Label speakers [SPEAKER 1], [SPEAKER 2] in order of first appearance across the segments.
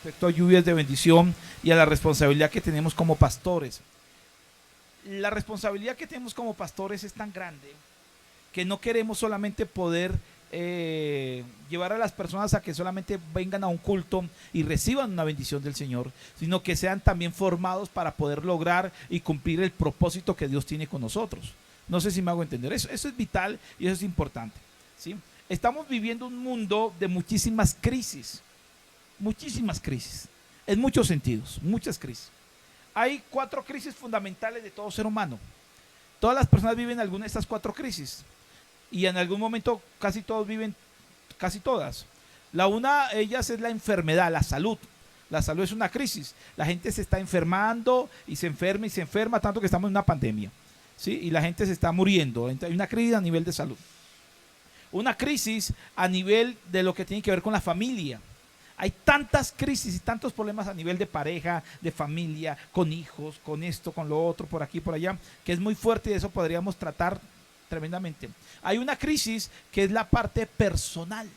[SPEAKER 1] respecto a lluvias de bendición y a la responsabilidad que tenemos como pastores. La responsabilidad que tenemos como pastores es tan grande que no queremos solamente poder llevar a las personas a que solamente vengan a un culto y reciban una bendición del Señor, sino que sean también formados para poder lograr y cumplir el propósito que Dios tiene con nosotros. No sé si me hago entender. Eso es vital y eso es importante, ¿sí? Estamos viviendo un mundo de muchísimas crisis, en muchos sentidos, muchas crisis. Hay 4 crisis fundamentales de todo ser humano. Todas las personas viven alguna de estas 4 crisis y en algún momento casi todos viven, casi todas. La una de ellas es la enfermedad, la salud. La salud es una crisis. La gente se está enfermando y se enferma, tanto que estamos en una pandemia, ¿sí? Y la gente se está muriendo. Entonces, hay una crisis a nivel de salud. Una crisis a nivel de lo que tiene que ver con la familia. Hay tantas crisis y tantos problemas a nivel de pareja, de familia, con hijos, con esto, con lo otro, por aquí, por allá, que es muy fuerte y de eso podríamos tratar tremendamente. Hay una crisis que es la parte personal.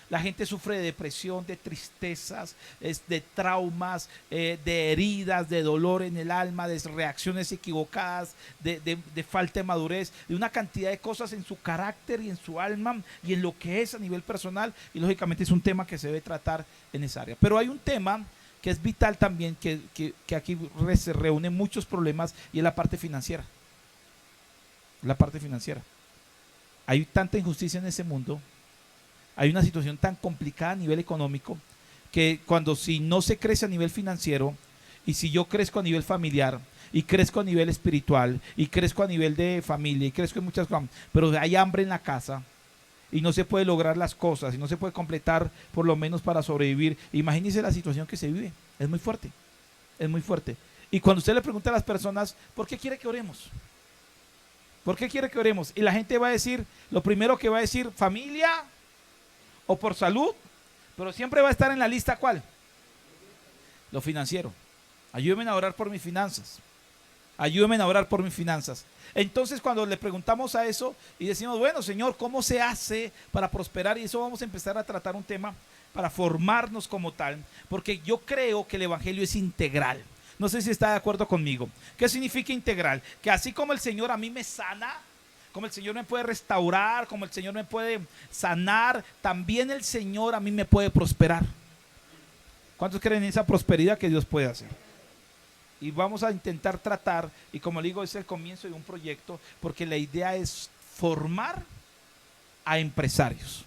[SPEAKER 1] La gente sufre de depresión, de tristezas, de traumas, de heridas, de dolor en el alma, de reacciones equivocadas, de falta de madurez, de una cantidad de cosas en su carácter y en su alma y en lo que es a nivel personal. Y lógicamente es un tema que se debe tratar en esa área. Pero hay un tema que es vital también, que aquí se reúnen muchos problemas y es la parte financiera. La parte financiera. Hay tanta injusticia en ese mundo. Hay una situación tan complicada a nivel económico que si no se crece a nivel financiero y si yo crezco a nivel familiar y crezco a nivel espiritual y crezco a nivel de familia y crezco en muchas cosas, pero hay hambre en la casa y no se puede lograr las cosas y no se puede completar por lo menos para sobrevivir, imagínense la situación que se vive. Es muy fuerte, es muy fuerte. Y cuando usted le pregunta a las personas, ¿por qué quiere que oremos? ¿Por qué quiere que oremos? Y la gente va a decir, lo primero que va a decir, familia o por salud, pero siempre va a estar en la lista, ¿cuál? Lo financiero. Ayúdenme a orar por mis finanzas. Ayúdenme a orar por mis finanzas. Entonces, cuando le preguntamos a eso y decimos, bueno, Señor, ¿cómo se hace para prosperar? Y eso vamos a empezar a tratar un tema para formarnos como tal, porque yo creo que el evangelio es integral. No sé si está de acuerdo conmigo. ¿Qué significa integral? Que así como el Señor a mí me sana, como el Señor me puede restaurar, como el Señor me puede sanar, también el Señor a mí me puede prosperar. ¿Cuántos creen en esa prosperidad que Dios puede hacer? Y vamos a intentar tratar, y como le digo, es el comienzo de un proyecto, porque la idea es formar a empresarios,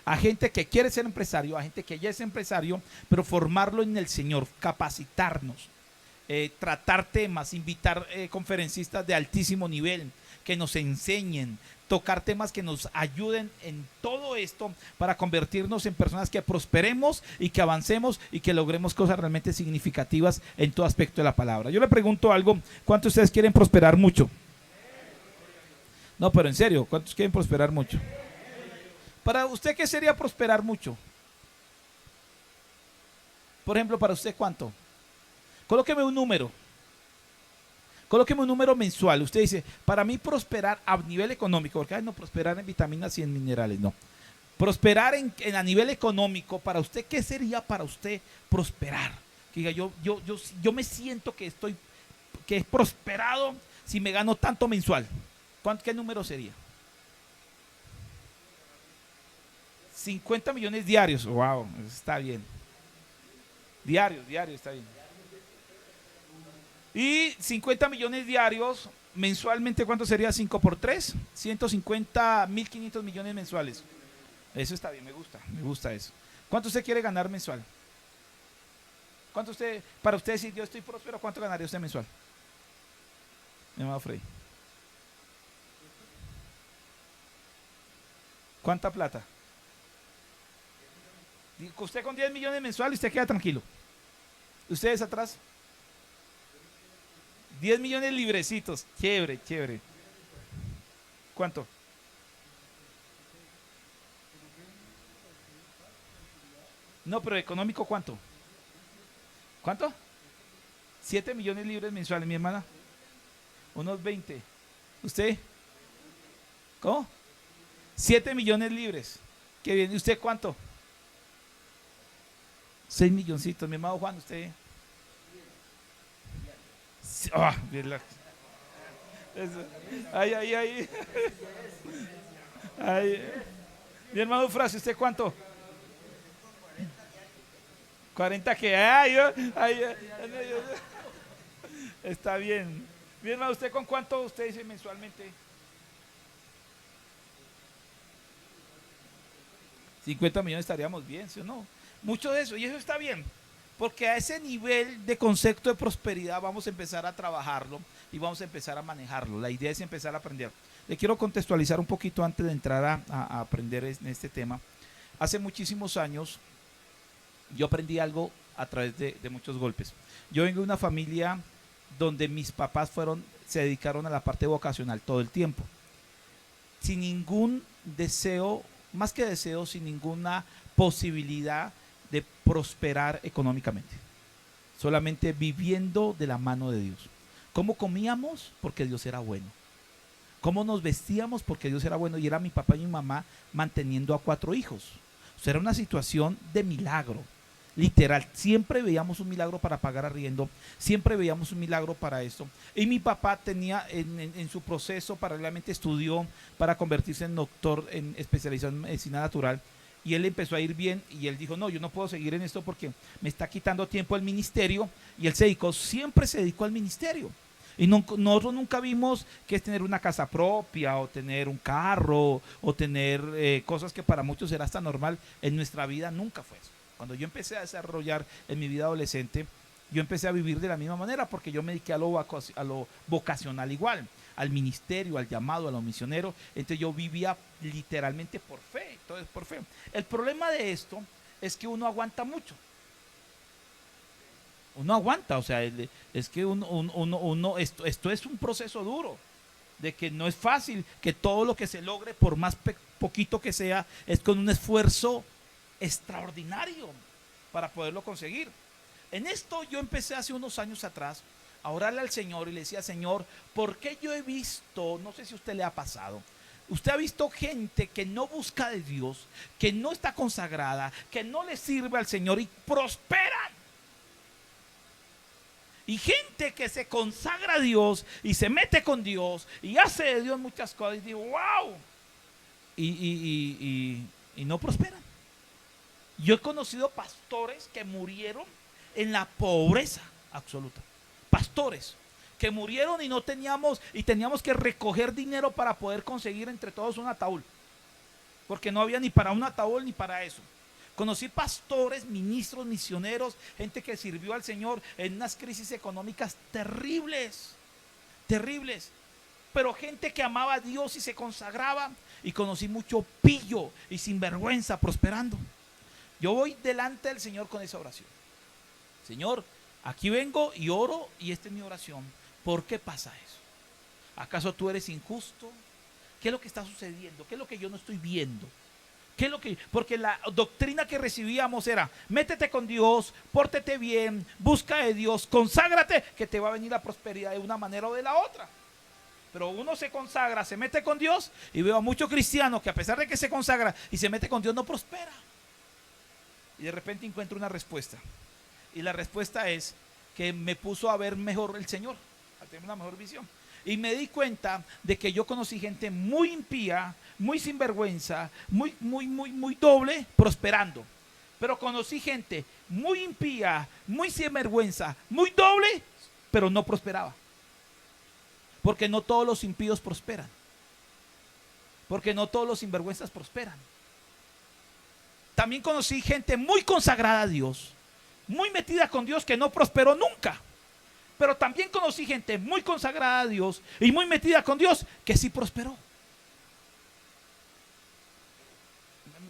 [SPEAKER 1] a gente que quiere ser empresario, a gente que ya es empresario, pero formarlo en el Señor, capacitarnos, tratar temas, invitar conferencistas de altísimo nivel, que nos enseñen, tocar temas que nos ayuden en todo esto para convertirnos en personas que prosperemos y que avancemos y que logremos cosas realmente significativas en todo aspecto de la palabra. Yo le pregunto algo, ¿cuántos de ustedes quieren prosperar mucho? No, pero en serio, ¿cuántos quieren prosperar mucho? Para usted, ¿qué sería prosperar mucho? Por ejemplo, para usted, ¿cuánto? Colóqueme un número. Colóqueme un número mensual. Usted dice, para mí prosperar a nivel económico, porque no prosperar en vitaminas y en minerales, no. Prosperar a nivel económico, para usted, ¿qué sería para usted prosperar? Que diga, yo me siento que he prosperado si me gano tanto mensual. ¿Qué número sería? 50 millones diarios. Wow, está bien. Diario, está bien. Y 50 millones diarios, mensualmente, ¿cuánto sería? 5 por 3, 150, 1.500 millones mensuales. Eso está bien, me gusta eso. ¿Cuánto usted quiere ganar mensual? Para usted, si yo estoy próspero, ¿cuánto ganaría usted mensual? Mi amado Freddy. ¿Cuánta plata? Usted con 10 millones mensuales, usted queda tranquilo. ¿Ustedes atrás? 10 millones librecitos, chévere, chévere. ¿Cuánto? No, pero económico, ¿cuánto? ¿Cuánto? 7 millones libres mensuales, mi hermana. Unos 20. ¿Usted? ¿Cómo? 7 millones libres. Qué bien. ¿Y usted cuánto? 6 milloncitos, mi hermano Juan, usted. Sí, ah, bien ay, ay, ay. Ay. Mi hermano Francia, ¿usted cuánto? 40 que ay, está bien. Mi hermano, ¿usted con cuánto usted dice mensualmente? 50 millones estaríamos bien, ¿sí o no? Mucho de eso, y eso está bien, porque a ese nivel de concepto de prosperidad vamos a empezar a trabajarlo y vamos a empezar a manejarlo. La idea es empezar a aprender. Le quiero contextualizar un poquito antes de entrar a aprender en este tema. Hace muchísimos años yo aprendí algo a través de muchos golpes. Yo vengo de una familia donde mis papás se dedicaron a la parte vocacional todo el tiempo, sin ningún deseo, más que deseo, sin ninguna posibilidad de prosperar económicamente, solamente viviendo de la mano de Dios. ¿Cómo comíamos? Porque Dios era bueno. ¿Cómo nos vestíamos? Porque Dios era bueno y era mi papá y mi mamá manteniendo a 4 hijos. O sea, era una situación de milagro. Literal, siempre veíamos un milagro para pagar arriendo, siempre veíamos un milagro para esto. Y mi papá tenía en su proceso, paralelamente estudió para convertirse en doctor especializado en medicina natural. Y él empezó a ir bien y él dijo, no, yo no puedo seguir en esto porque me está quitando tiempo el ministerio. Y él siempre se dedicó al ministerio. Y nosotros nunca vimos que es tener una casa propia o tener un carro o tener cosas que para muchos era hasta normal. En nuestra vida nunca fue eso. Cuando yo empecé a desarrollar en mi vida adolescente, yo empecé a vivir de la misma manera porque yo me dediqué a lo vocacional igual, al ministerio, al llamado, a lo misionero. Entonces yo vivía literalmente por fe, todo es por fe. El problema de esto es que uno aguanta mucho. Uno aguanta, o sea, es que esto es un proceso duro, de que no es fácil, que todo lo que se logre, por más poquito que sea, es con un esfuerzo extraordinario para poderlo conseguir. En esto yo empecé hace unos años atrás a orarle al Señor y le decía, Señor, ¿por qué yo he visto, no sé si a usted le ha pasado, usted ha visto gente que no busca de Dios, que no está consagrada, que no le sirve al Señor y prosperan? Y gente que se consagra a Dios y se mete con Dios y hace de Dios muchas cosas y digo, wow, y no prosperan. Yo he conocido pastores que murieron en la pobreza absoluta. Pastores que murieron y teníamos que recoger dinero para poder conseguir entre todos un ataúd. Porque no había ni para un ataúd ni para eso. Conocí pastores, ministros, misioneros, gente que sirvió al Señor en unas crisis económicas terribles, terribles. Pero gente que amaba a Dios y se consagraba. Y conocí mucho pillo y sinvergüenza prosperando. Yo voy delante del Señor con esa oración. Señor, aquí vengo y oro y esta es mi oración. ¿Por qué pasa eso? ¿Acaso tú eres injusto? ¿Qué es lo que está sucediendo? ¿Qué es lo que yo no estoy viendo? ¿Qué es lo que? Porque la doctrina que recibíamos era, métete con Dios, pórtete bien, busca de Dios, conságrate, que te va a venir la prosperidad de una manera o de la otra. Pero uno se consagra, se mete con Dios y veo a muchos cristianos que a pesar de que se consagra y se mete con Dios no prospera. Y de repente encuentro una respuesta. Y la respuesta es que me puso a ver mejor el Señor, a tener una mejor visión. Y me di cuenta de que yo conocí gente muy impía, muy sinvergüenza, muy doble, prosperando. Pero conocí gente muy impía, muy sinvergüenza, muy doble, pero no prosperaba. Porque no todos los impíos prosperan. Porque no todos los sinvergüenzas prosperan. También conocí gente muy consagrada a Dios, muy metida con Dios, que no prosperó nunca. Pero también conocí gente muy consagrada a Dios y muy metida con Dios, que sí prosperó.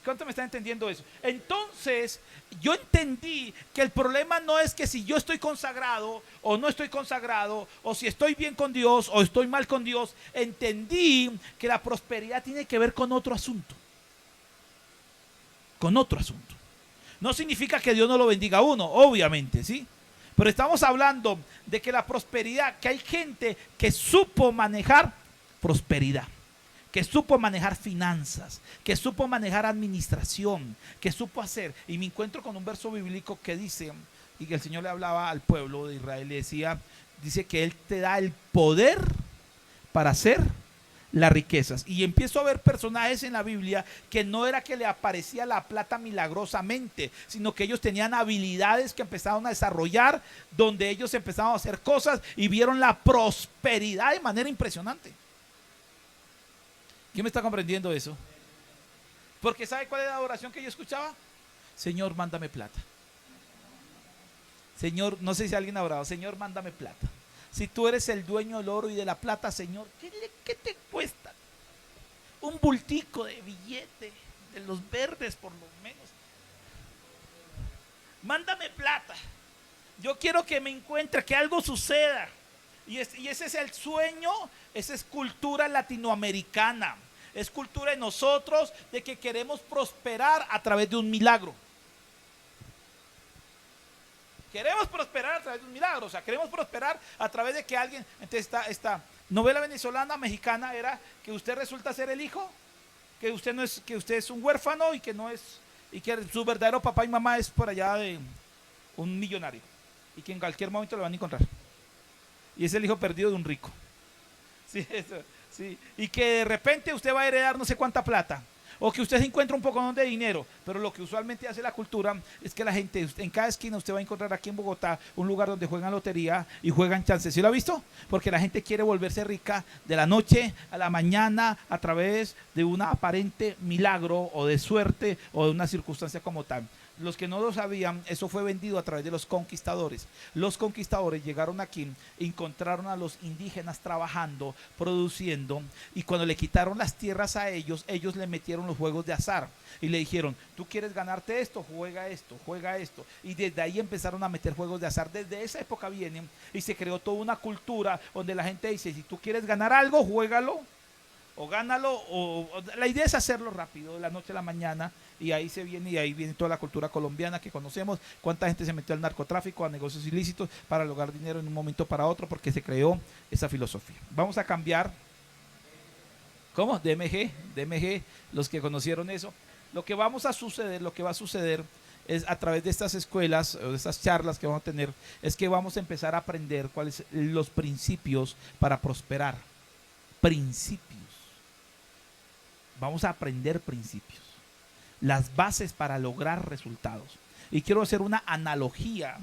[SPEAKER 1] ¿Cuánto me está entendiendo eso? Entonces, yo entendí que el problema no es que si yo estoy consagrado o no estoy consagrado, o si estoy bien con Dios o estoy mal con Dios. Entendí que la prosperidad tiene que ver con otro asunto. Con otro asunto. No significa que Dios no lo bendiga a uno, obviamente, ¿sí? Pero estamos hablando de que la prosperidad, que hay gente que supo manejar prosperidad, que supo manejar finanzas, que supo manejar administración, que supo hacer. Y me encuentro con un verso bíblico que dice, y que el Señor le hablaba al pueblo de Israel, le decía, dice que Él te da el poder para hacer las riquezas. Y empiezo a ver personajes en la Biblia que no era que le aparecía la plata milagrosamente, sino que ellos tenían habilidades que empezaron a desarrollar, donde ellos empezaron a hacer cosas y vieron la prosperidad de manera impresionante. ¿Quién me está comprendiendo eso? Porque ¿sabe cuál era la oración que yo escuchaba? Señor, mándame plata. Señor, no sé si alguien ha orado, Señor, mándame plata. Si tú eres el dueño del oro y de la plata, Señor, ¿qué te cuesta? Un bultico de billete, de los verdes por lo menos. Mándame plata. Yo quiero que me encuentre, que algo suceda. Y ese es el sueño, esa es cultura latinoamericana. Es cultura de nosotros de que queremos prosperar a través de un milagro. Queremos prosperar a través de un milagro, o sea, queremos prosperar a través de que alguien, entonces esta novela venezolana, mexicana, era que usted resulta ser el hijo, que usted no es, que usted es un huérfano y que no es, y que su verdadero papá y mamá es por allá de un millonario, y que en cualquier momento lo van a encontrar. Y es el hijo perdido de un rico. Sí, eso, sí. Y que de repente usted va a heredar no sé cuánta plata. O que usted se encuentra un poco de dinero, pero lo que usualmente hace la cultura es que la gente, en cada esquina usted va a encontrar aquí en Bogotá un lugar donde juegan lotería y juegan chances. ¿Sí lo ha visto? Porque la gente quiere volverse rica de la noche a la mañana a través de un aparente milagro o de suerte o de una circunstancia como tal. Los que no lo sabían, eso fue vendido a través de los conquistadores. Los conquistadores llegaron aquí, encontraron a los indígenas trabajando, produciendo, y cuando le quitaron las tierras a ellos, ellos le metieron los juegos de azar y le dijeron, tú quieres ganarte esto, juega esto, juega esto. Y desde ahí empezaron a meter juegos de azar. Desde esa época vienen y se creó toda una cultura donde la gente dice, si tú quieres ganar algo, juégalo o gánalo, o la idea es hacerlo rápido, de la noche a la mañana, y ahí se viene, y ahí viene toda la cultura colombiana que conocemos, cuánta gente se metió al narcotráfico, a negocios ilícitos, para lograr dinero en un momento para otro, porque se creó esa filosofía. Vamos a cambiar, ¿cómo? DMG, los que conocieron eso. Lo que va a suceder es a través de estas escuelas, o de estas charlas que vamos a tener, es que vamos a empezar a aprender cuáles son los principios para prosperar. Principios. Vamos a aprender principios, las bases para lograr resultados. Y quiero hacer una analogía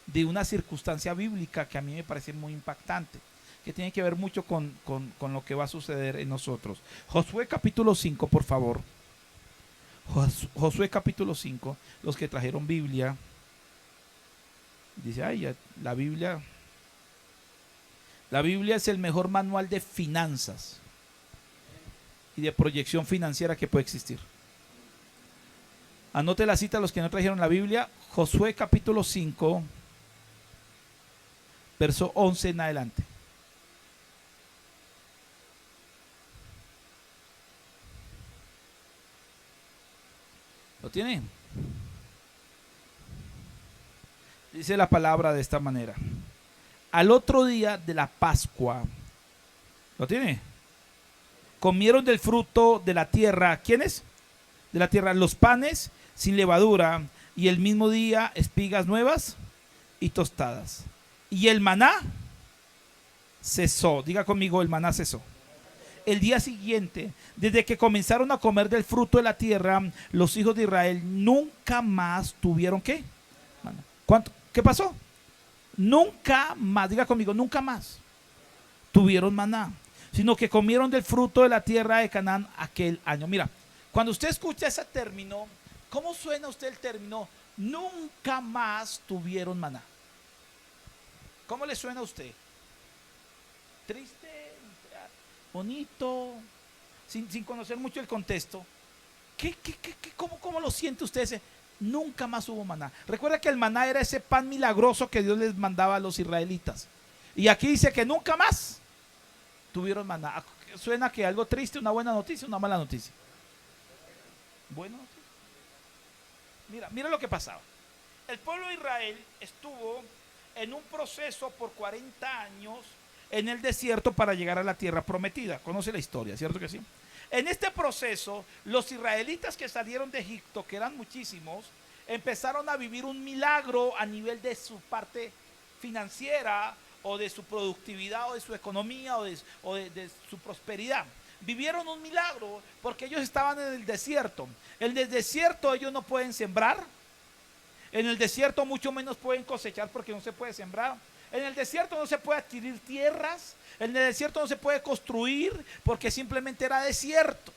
[SPEAKER 1] de una circunstancia bíblica que a mí me parece muy impactante, que tiene que ver mucho con lo que va a suceder en nosotros. Josué capítulo 5, por favor. Josué capítulo 5, los que trajeron Biblia. Dice, ay, la Biblia es el mejor manual de finanzas y de proyección financiera que puede existir. Anote la cita a los que no trajeron la Biblia. Josué capítulo 5, verso 11 en adelante. ¿Lo tiene? Dice la palabra de esta manera. Al otro día de la Pascua, ¿lo tiene? Comieron del fruto de la tierra. ¿Quiénes? De la tierra, los panes sin levadura, y el mismo día espigas nuevas y tostadas. Y el maná cesó. Diga conmigo, el maná cesó. El día siguiente, desde que comenzaron a comer del fruto de la tierra, los hijos de Israel nunca más tuvieron ¿qué? ¿Cuánto? ¿Qué pasó? Nunca más, diga conmigo, nunca más tuvieron maná, sino que comieron del fruto de la tierra de Canaán aquel año. Mira, cuando usted escucha ese término, ¿cómo suena a usted el término? Nunca más tuvieron maná. ¿Cómo le suena a usted? Triste, bonito, sin conocer mucho el contexto. ¿Cómo lo siente usted ese? Nunca más hubo maná. Recuerda que el maná era ese pan milagroso que Dios les mandaba a los israelitas. Y aquí dice que nunca más tuvieron maná. Suena que algo triste, una buena noticia, una mala noticia. Bueno, mira lo que pasaba. El pueblo de Israel estuvo en un proceso por 40 años en el desierto para llegar a la tierra prometida. Conoce la historia, ¿cierto que sí? En este proceso, los israelitas que salieron de Egipto, que eran muchísimos, empezaron a vivir un milagro a nivel de su parte financiera, o de su productividad, o de su economía, o de su prosperidad. Vivieron un milagro porque ellos estaban en el desierto. En el desierto ellos no pueden sembrar. En el desierto mucho menos pueden cosechar porque no se puede sembrar. En el desierto no se puede adquirir tierras. En el desierto no se puede construir porque simplemente era desierto.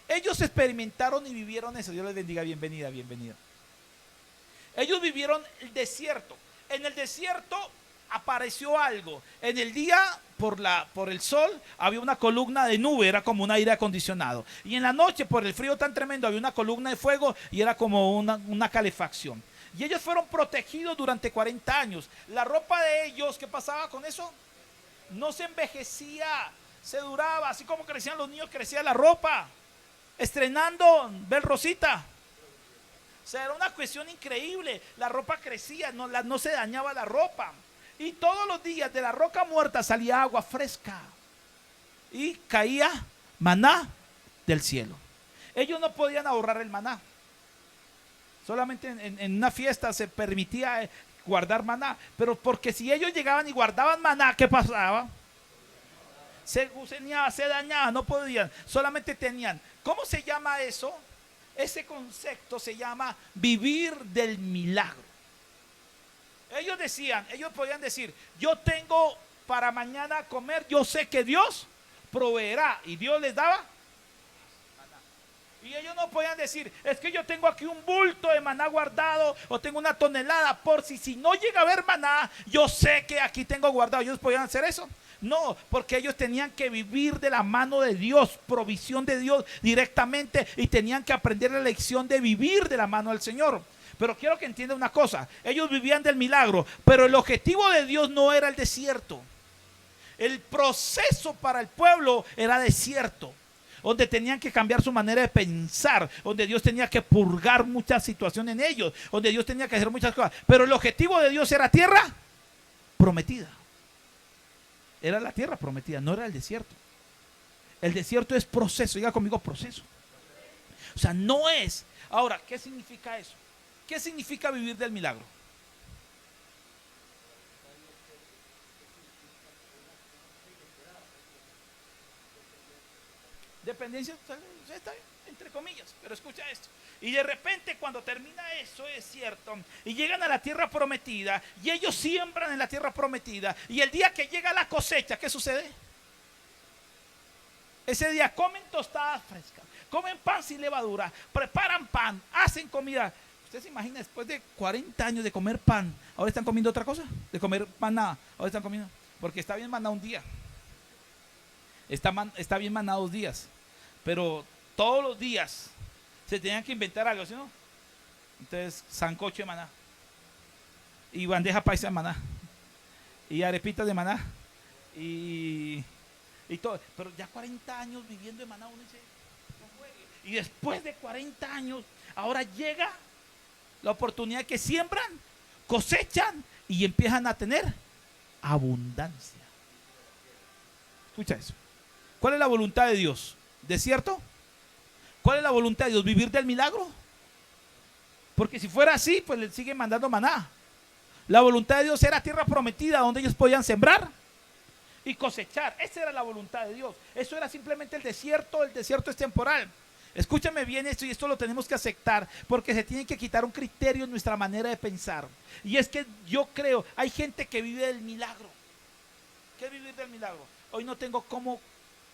[SPEAKER 1] Ellos experimentaron y vivieron eso. Dios les bendiga, bienvenida, bienvenida. Ellos vivieron el desierto. En el desierto apareció algo. En el día, por el sol, había una columna de nube, era como un aire acondicionado. Y en la noche, por el frío tan tremendo, había una columna de fuego y era como una calefacción. Y ellos fueron protegidos durante 40 años. La ropa de ellos, ¿qué pasaba con eso? No se envejecía, se duraba. Así como crecían los niños, crecía la ropa. Estrenando, Bel Rosita. O sea, era una cuestión increíble. La ropa crecía, no se dañaba la ropa. Y todos los días de la roca muerta salía agua fresca. Y caía maná del cielo. Ellos no podían ahorrar el maná. Solamente en una fiesta se permitía guardar maná. Pero porque si ellos llegaban y guardaban maná, ¿qué pasaba? Se gusaneaba, se dañaba, no podían. Solamente tenían. ¿Cómo se llama eso? Ese concepto se llama vivir del milagro. Ellos podían decir, yo tengo para mañana comer, yo sé que Dios proveerá. Y Dios les daba maná. Y ellos no podían decir, es que yo tengo aquí un bulto de maná guardado, o tengo una tonelada, por si no llega a haber maná, yo sé que aquí tengo guardado. ¿Ellos podían hacer eso? No, porque ellos tenían que vivir de la mano de Dios, provisión de Dios directamente, y tenían que aprender la lección de vivir de la mano del Señor. Pero quiero que entiendan una cosa, ellos vivían del milagro, pero el objetivo de Dios no era el desierto. El proceso para el pueblo era desierto, donde tenían que cambiar su manera de pensar, donde Dios tenía que purgar muchas situaciones en ellos, donde Dios tenía que hacer muchas cosas. Pero el objetivo de Dios era tierra prometida. Era la tierra prometida, no era el desierto. El desierto es proceso, diga conmigo proceso. O sea, no es. Ahora, ¿qué significa eso? ¿Qué significa vivir del milagro? Dependencia, está bien, entre comillas, pero escucha esto. Y de repente cuando termina eso, es cierto, y llegan a la tierra prometida, y ellos siembran en la tierra prometida, y el día que llega la cosecha, ¿qué sucede? Ese día comen tostadas frescas, comen pan sin levadura, preparan pan, hacen comida. ¿Usted se imagina después de 40 años de comer pan, ahora están comiendo otra cosa? De comer maná, ahora están comiendo, porque está bien maná un día, está bien maná 2 días, pero todos los días se tenían que inventar algo, ¿sí no? Entonces, sancocho de maná, y bandeja paisa de maná, y arepitas de maná, y todo. Pero ya 40 años viviendo de maná, uno dice, no juegue. Y después de 40 años, ahora llega la oportunidad que siembran, cosechan y empiezan a tener abundancia. Escucha eso. ¿Cuál es la voluntad de Dios? ¿Desierto? ¿Cuál es la voluntad de Dios? ¿Vivir del milagro? Porque si fuera así, pues le siguen mandando maná. La voluntad de Dios era tierra prometida donde ellos podían sembrar y cosechar. Esa era la voluntad de Dios. Eso era simplemente el desierto. El desierto es temporal. Escúchame bien esto, y esto lo tenemos que aceptar, porque se tiene que quitar un criterio en nuestra manera de pensar. Y es que yo creo, hay gente que vive del milagro. ¿Qué es vivir del milagro? Hoy no tengo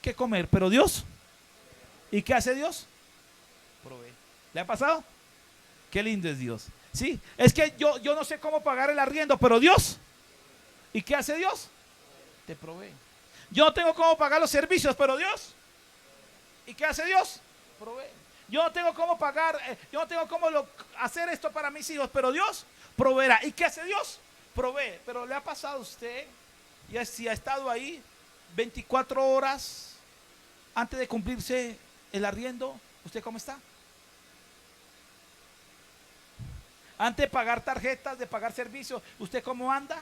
[SPEAKER 1] qué comer, pero Dios. ¿Y qué hace Dios? Provee. ¿Le ha pasado? Qué lindo es Dios. Sí, es que yo no sé cómo pagar el arriendo, pero Dios. ¿Y qué hace Dios? Te provee. Yo no tengo cómo pagar los servicios, pero Dios. ¿Y qué hace Dios? Provee. Yo no tengo cómo pagar, yo no tengo cómo hacer esto para mis hijos, pero Dios proveerá. ¿Y qué hace Dios? Provee. Pero le ha pasado a usted, y si ha estado ahí 24 horas antes de cumplirse el arriendo, ¿usted cómo está? Antes de pagar tarjetas, de pagar servicios, ¿usted cómo anda?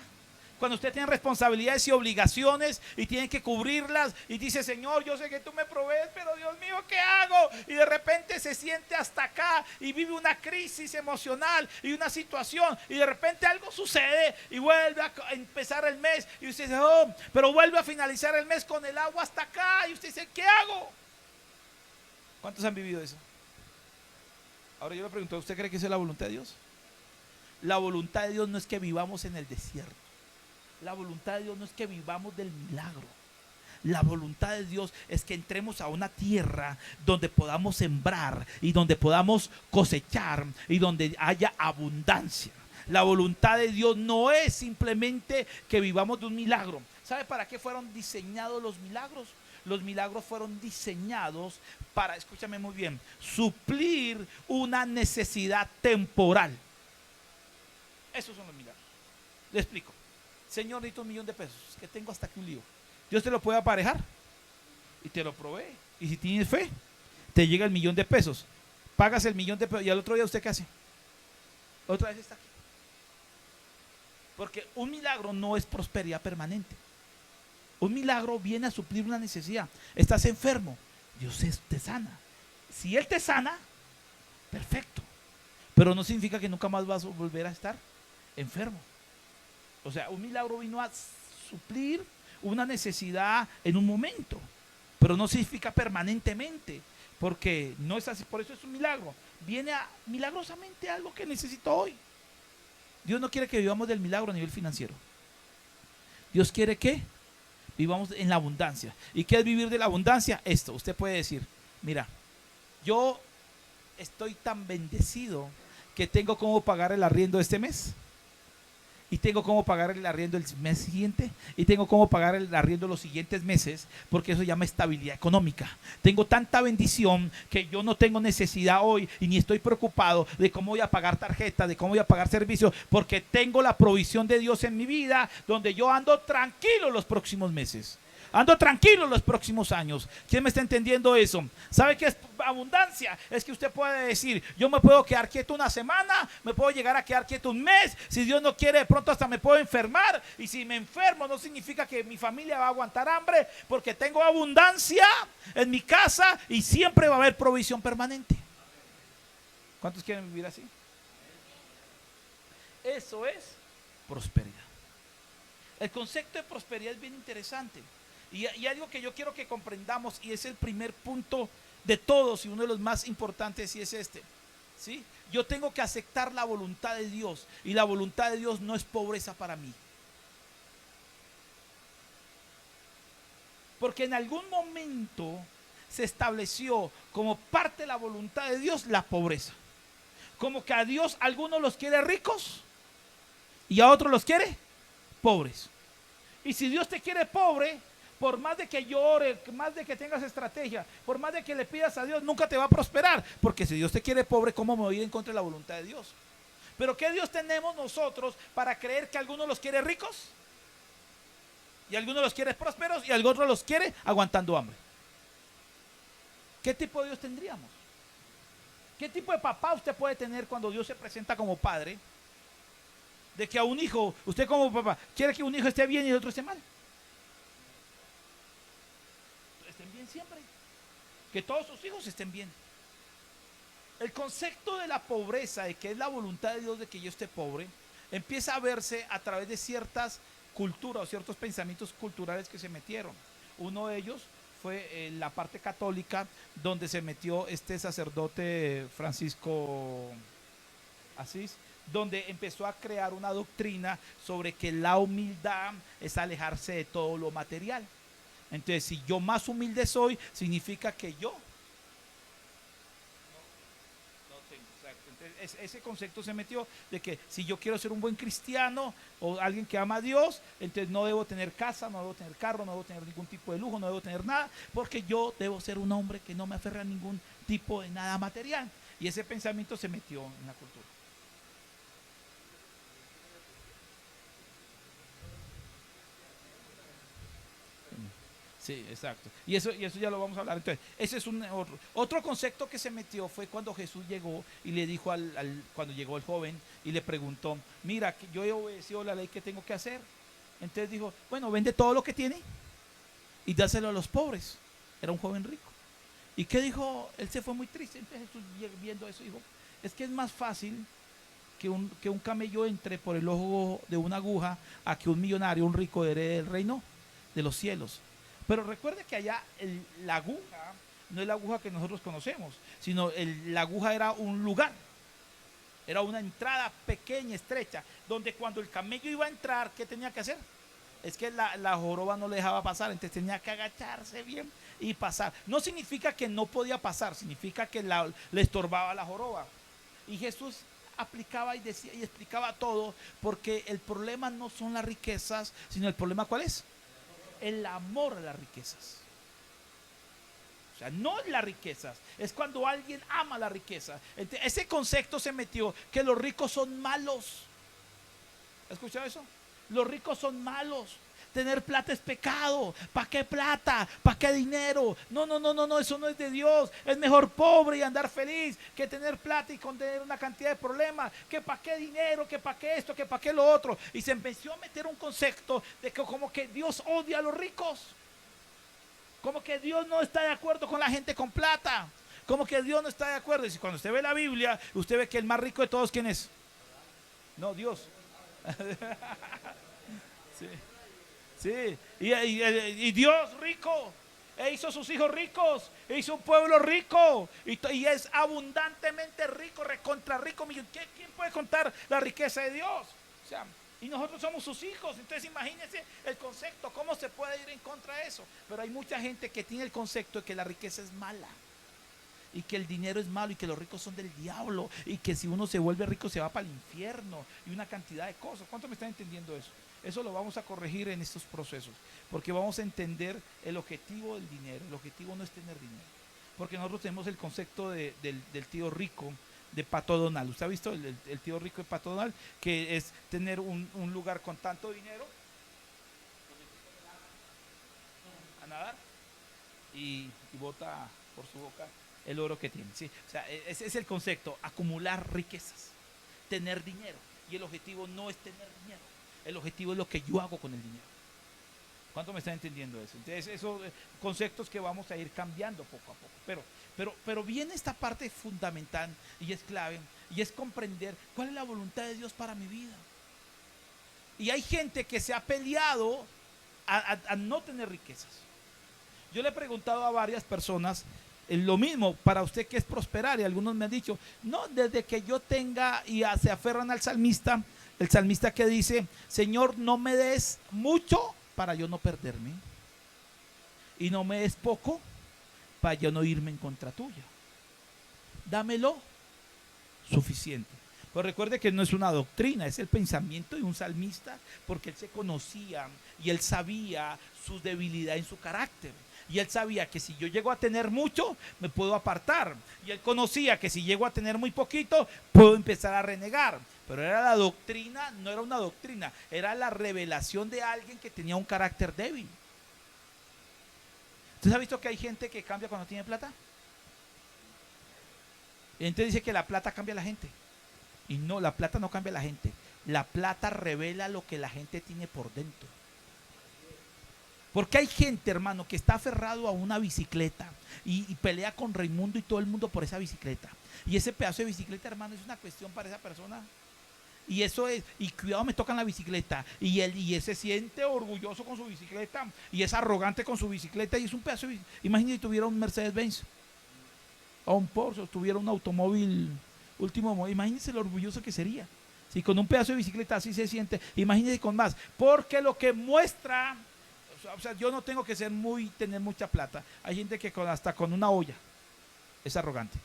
[SPEAKER 1] Cuando usted tiene responsabilidades y obligaciones y tiene que cubrirlas y dice, Señor, yo sé que tú me provees, pero Dios mío, ¿qué hago? Y de repente se siente hasta acá y vive una crisis emocional y una situación y de repente algo sucede y vuelve a empezar el mes y usted dice, oh, pero vuelve a finalizar el mes con el agua hasta acá y usted dice, ¿qué hago? ¿Cuántos han vivido eso? Ahora yo le pregunto, ¿usted cree que esa es la voluntad de Dios? La voluntad de Dios no es que vivamos en el desierto. La voluntad de Dios no es que vivamos del milagro. La voluntad de Dios es que entremos a una tierra donde podamos sembrar y donde podamos cosechar y donde haya abundancia. La voluntad de Dios no es simplemente que vivamos de un milagro. ¿Sabe para qué fueron diseñados los milagros? Los milagros fueron diseñados para, escúchame muy bien, suplir una necesidad temporal. Esos son los milagros. Le explico. Señor, necesito $1,000,000, que tengo hasta aquí un lío. Dios te lo puede aparejar y te lo provee. Y si tienes fe, te llega el $1,000,000. Pagas el $1,000,000 y al otro día ¿usted qué hace? Otra vez está aquí. Porque un milagro no es prosperidad permanente. Un milagro viene a suplir una necesidad. Estás enfermo, Dios te sana. Si Él te sana, perfecto. Pero no significa que nunca más vas a volver a estar enfermo. O sea, un milagro vino a suplir una necesidad en un momento, pero no significa permanentemente, porque no es así. Por eso es un milagro. Viene milagrosamente algo que necesito hoy. Dios no quiere que vivamos del milagro a nivel financiero. Dios quiere que vivamos en la abundancia. ¿Y qué es vivir de la abundancia? Esto, usted puede decir, mira, yo estoy tan bendecido que tengo cómo pagar el arriendo de este mes. Y tengo cómo pagar el arriendo el mes siguiente. Y tengo cómo pagar el arriendo los siguientes meses. Porque eso se llama estabilidad económica. Tengo tanta bendición que yo no tengo necesidad hoy. Y ni estoy preocupado de cómo voy a pagar tarjeta, de cómo voy a pagar servicios. Porque tengo la provisión de Dios en mi vida. Donde yo ando tranquilo los próximos meses. Ando tranquilo los próximos años. ¿Quién me está entendiendo eso? ¿Sabe qué es abundancia? Es que usted puede decir, yo me puedo quedar quieto una semana, me puedo llegar a quedar quieto un mes. Si Dios no quiere, de pronto hasta me puedo enfermar. Y si me enfermo, no significa que mi familia va a aguantar hambre, porque tengo abundancia en mi casa y siempre va a haber provisión permanente. ¿Cuántos quieren vivir así? Eso es prosperidad. El concepto de prosperidad es bien interesante. Y algo que yo quiero que comprendamos, y es el primer punto de todos y uno de los más importantes, y es este, ¿sí? Yo tengo que aceptar la voluntad de Dios, y la voluntad de Dios no es pobreza para mí. Porque en algún momento se estableció como parte de la voluntad de Dios la pobreza. Como que a Dios algunos los quiere ricos y a otros los quiere pobres. Y si Dios te quiere pobre, por más de que llore, por más de que tengas estrategia, por más de que le pidas a Dios, nunca te va a prosperar. Porque si Dios te quiere pobre, ¿cómo me voy a ir en contra de la voluntad de Dios? Pero ¿qué Dios tenemos nosotros para creer que algunos los quiere ricos? Y algunos los quiere prósperos y algunos los quiere aguantando hambre. ¿Qué tipo de Dios tendríamos? ¿Qué tipo de papá usted puede tener cuando Dios se presenta como padre? De que a un hijo, usted como papá, quiere que un hijo esté bien y el otro esté mal. Estén bien siempre. Que todos sus hijos estén bien. El concepto de la pobreza, de que es la voluntad de Dios de que yo esté pobre, empieza a verse a través de ciertas culturas o ciertos pensamientos culturales que se metieron. Uno de ellos fue la parte católica, donde se metió este sacerdote Francisco Asís, donde empezó a crear una doctrina sobre que la humildad es alejarse de todo lo material. Entonces, si yo más humilde soy, significa que yo no tengo. Entonces, ese concepto se metió de que si yo quiero ser un buen cristiano o alguien que ama a Dios, entonces no debo tener casa, no debo tener carro, no debo tener ningún tipo de lujo, no debo tener nada, porque yo debo ser un hombre que no me aferra a ningún tipo de nada material. Y ese pensamiento se metió en la cultura. Sí, exacto. Y eso ya lo vamos a hablar. Entonces, ese es otro concepto que se metió fue cuando Jesús llegó y le dijo cuando llegó el joven y le preguntó, mira, yo he obedecido la ley, ¿qué tengo que hacer? Entonces dijo, bueno, vende todo lo que tiene y dáselo a los pobres. Era un joven rico. ¿Y qué dijo? Él se fue muy triste. Entonces Jesús, viendo eso, dijo, es que es más fácil que un camello entre por el ojo de una aguja a que un millonario, un rico, herede el reino de los cielos. Pero recuerde que allá la aguja no es la aguja que nosotros conocemos, sino la aguja era un lugar, era una entrada pequeña, estrecha, donde cuando el camello iba a entrar, ¿qué tenía que hacer? Es que la joroba no le dejaba pasar, entonces tenía que agacharse bien y pasar. No significa que no podía pasar, significa que le estorbaba la joroba. Y Jesús aplicaba y decía y explicaba todo, porque el problema no son las riquezas, sino el problema ¿cuál es? El amor a las riquezas. O sea, no las riquezas, es cuando alguien ama la riqueza. Ese concepto se metió, que los ricos son malos. ¿Has escuchado eso? Los ricos son malos. Tener plata es pecado. ¿Para qué plata? ¿Para qué dinero? No, no, no, no, no, eso no es de Dios. Es mejor pobre y andar feliz que tener plata y tener una cantidad de problemas. Que para qué dinero, que para qué esto, que para qué lo otro. Y se empezó a meter un concepto de que como que Dios odia a los ricos. Como que Dios no está de acuerdo con la gente con plata. Como que Dios no está de acuerdo. Y cuando usted ve la Biblia, usted ve que el más rico de todos, ¿quién es? No, Dios. Sí. Sí, y Dios rico, hizo sus hijos ricos, hizo un pueblo rico, y es abundantemente rico, recontra rico. ¿Quién puede contar la riqueza de Dios? O sea, y nosotros somos sus hijos. Entonces imagínense el concepto, cómo se puede ir en contra de eso. Pero hay mucha gente que tiene el concepto de que la riqueza es mala, y que el dinero es malo, y que los ricos son del diablo, y que si uno se vuelve rico se va para el infierno, y una cantidad de cosas. ¿Cuántos me están entendiendo eso? Eso lo vamos a corregir en estos procesos, porque vamos a entender el objetivo del dinero. El objetivo no es tener dinero, porque nosotros tenemos el concepto del tío rico de Pato Donald. ¿Usted ha visto el tío rico de Pato Donald? Que es tener un lugar con tanto dinero a nadar y bota por su boca el oro que tiene, ¿sí? O sea, ese es el concepto: acumular riquezas, tener dinero. Y el objetivo no es tener dinero, el objetivo es lo que yo hago con el dinero. ¿Cuánto me están entendiendo eso? Entonces, esos conceptos que vamos a ir cambiando poco a poco. Pero viene esta parte fundamental y es clave, y es comprender cuál es la voluntad de Dios para mi vida. Y hay gente que se ha peleado a no tener riquezas. Yo le he preguntado a varias personas lo mismo: para usted, ¿qué es prosperar? Y algunos me han dicho, no, desde que yo tenga, y se aferran al salmista, el salmista que dice: Señor, no me des mucho para yo no perderme, y no me des poco para yo no irme en contra tuya. Dámelo suficiente. Pero recuerde que no es una doctrina, es el pensamiento de un salmista, porque él se conocía y él sabía su debilidad en su carácter. Y él sabía que si yo llego a tener mucho, me puedo apartar. Y él conocía que si llego a tener muy poquito, puedo empezar a renegar. Pero era la doctrina, no era una doctrina, era la revelación de alguien que tenía un carácter débil. ¿Usted ha visto que hay gente que cambia cuando tiene plata? Y entonces dice que la plata cambia a la gente. Y no, la plata no cambia a la gente. La plata revela lo que la gente tiene por dentro. Porque hay gente, hermano, que está aferrado a una bicicleta y pelea con Raimundo y todo el mundo por esa bicicleta. Y ese pedazo de bicicleta, hermano, es una cuestión para esa persona. Y eso es, y cuidado, me tocan la bicicleta. Y él se siente orgulloso con su bicicleta y es arrogante con su bicicleta. Y es un pedazo de bicicleta. Imagínate si tuviera un Mercedes-Benz o un Porsche, o tuviera un automóvil último modelo. Imagínense lo orgulloso que sería. Si con un pedazo de bicicleta así se siente, imagínense con más. Porque lo que muestra, o sea, yo no tengo que tener mucha plata. Hay gente que hasta con una olla es arrogante,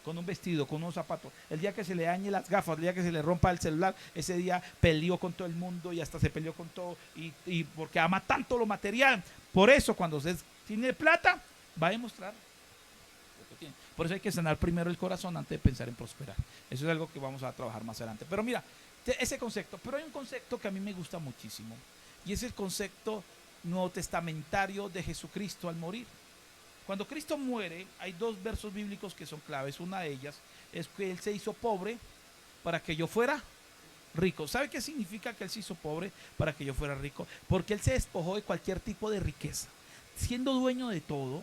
[SPEAKER 1] con un vestido, con unos zapatos. El día que se le dañe las gafas, el día que se le rompa el celular, ese día peleó con todo el mundo y hasta se peleó con todo, y porque ama tanto lo material. Por eso cuando usted tiene plata, va a demostrar lo que tiene. Por eso hay que sanar primero el corazón antes de pensar en prosperar. Eso es algo que vamos a trabajar más adelante. Pero mira, ese concepto. Pero hay un concepto que a mí me gusta muchísimo, y es el concepto nuevo testamentario de Jesucristo al morir. Cuando Cristo muere, hay dos versos bíblicos que son claves. Una de ellas es que Él se hizo pobre para que yo fuera rico. ¿Sabe qué significa que Él se hizo pobre para que yo fuera rico? Porque Él se despojó de cualquier tipo de riqueza. Siendo dueño de todo,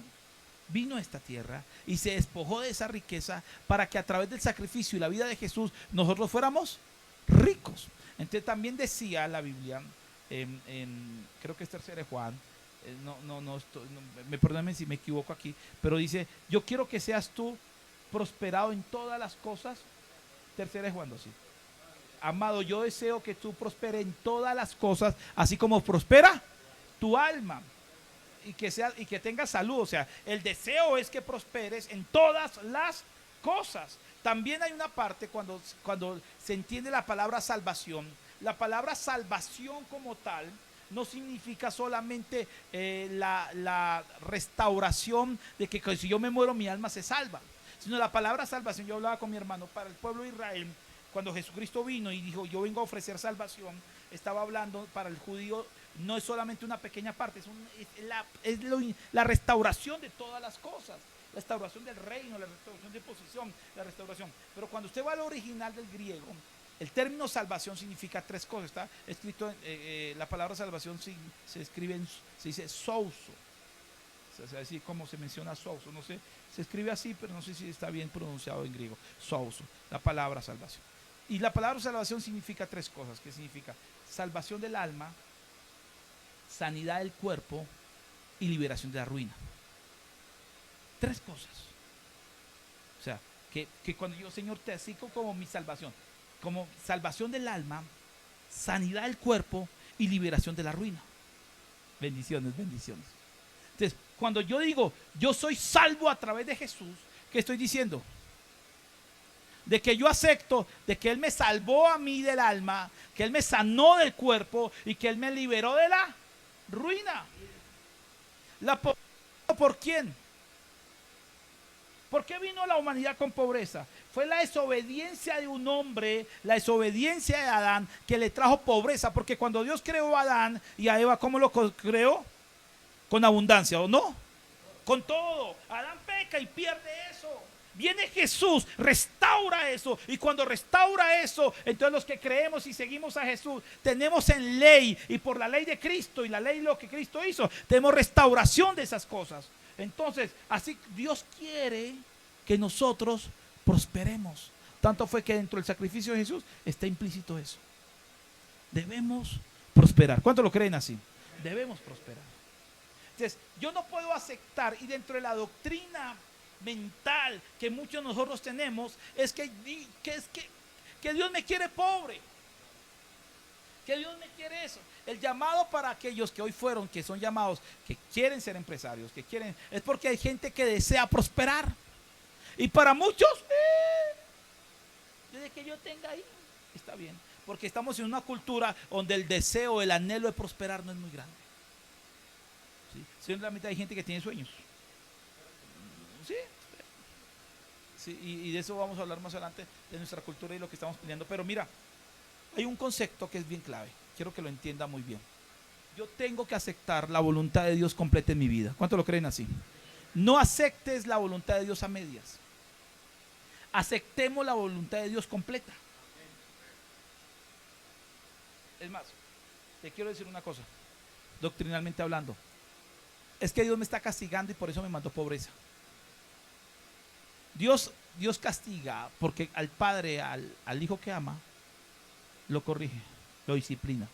[SPEAKER 1] vino a esta tierra y se despojó de esa riqueza para que a través del sacrificio y la vida de Jesús nosotros fuéramos ricos. Entonces también decía la Biblia, creo que es 3 de Juan, me perdonen si me equivoco aquí, pero dice, yo quiero que seas tú prosperado en todas las cosas. 3 de Juan 2, sí. Amado, yo deseo que tú prosperes en todas las cosas, así como prospera tu alma. Y que tengas salud. O sea, el deseo es que prosperes en todas las cosas. También hay una parte cuando se entiende la palabra salvación. La palabra salvación como tal no significa solamente la restauración de que si yo me muero mi alma se salva, sino la palabra salvación. Yo hablaba con mi hermano, para el pueblo de Israel, cuando Jesucristo vino y dijo, yo vengo a ofrecer salvación, estaba hablando para el judío. No es solamente una pequeña parte, es la restauración de todas las cosas, la restauración del reino, la restauración de posición, la restauración. Pero cuando usted va al original del griego, el término salvación significa 3 cosas. Está escrito, la palabra salvación se escribe, se dice souso, o sea, así como se menciona souso, no sé, se escribe así, pero no sé si está bien pronunciado en griego, souso, la palabra salvación. Y la palabra salvación significa 3 cosas, que significa salvación del alma, sanidad del cuerpo y liberación de la ruina. 3 cosas. O sea, que cuando yo, Señor, te asigo como mi salvación, como salvación del alma, sanidad del cuerpo y liberación de la ruina. Bendiciones, bendiciones. Entonces, cuando yo digo, yo soy salvo a través de Jesús, ¿qué estoy diciendo? De que yo acepto de que Él me salvó a mí del alma, que Él me sanó del cuerpo y que Él me liberó de la ruina. ¿La pobreza por quién? ¿Por qué vino la humanidad con pobreza? Fue la desobediencia de un hombre, la desobediencia de Adán, que le trajo pobreza. Porque cuando Dios creó a Adán y a Eva, ¿cómo lo creó? Con abundancia, ¿o no? Con todo. Adán peca y pierde eso. Viene Jesús, restaura eso. Y cuando restaura eso, entonces los que creemos y seguimos a Jesús, tenemos en ley, y por la ley de Cristo y la ley lo que Cristo hizo, tenemos restauración de esas cosas. Entonces, así Dios quiere que nosotros prosperemos. Tanto fue que dentro del sacrificio de Jesús está implícito eso. Debemos prosperar. ¿Cuántos lo creen así? Debemos prosperar. Entonces, yo no puedo aceptar, y dentro de la doctrina mental que muchos de nosotros tenemos, es que Dios me quiere pobre, que Dios me quiere eso. El llamado para aquellos que hoy fueron, que son llamados, que quieren ser empresarios, que quieren, es porque hay gente que desea prosperar. Y para muchos, desde que yo tenga ahí, está bien, porque estamos en una cultura donde el deseo, el anhelo de prosperar no es muy grande. ¿Sí? En la mitad hay gente que tiene sueños. ¿Sí? Sí, y de eso vamos a hablar más adelante, de nuestra cultura y lo que estamos pidiendo. Pero mira, hay un concepto que es bien clave, quiero que lo entienda muy bien. Yo tengo que aceptar la voluntad de Dios completa en mi vida. ¿Cuántos lo creen así? No aceptes la voluntad de Dios a medias. Aceptemos la voluntad de Dios completa. Es más, te quiero decir una cosa, doctrinalmente hablando. Es que Dios me está castigando y por eso me mandó pobreza. Dios castiga porque al padre, al hijo que ama, lo corrige, lo disciplina.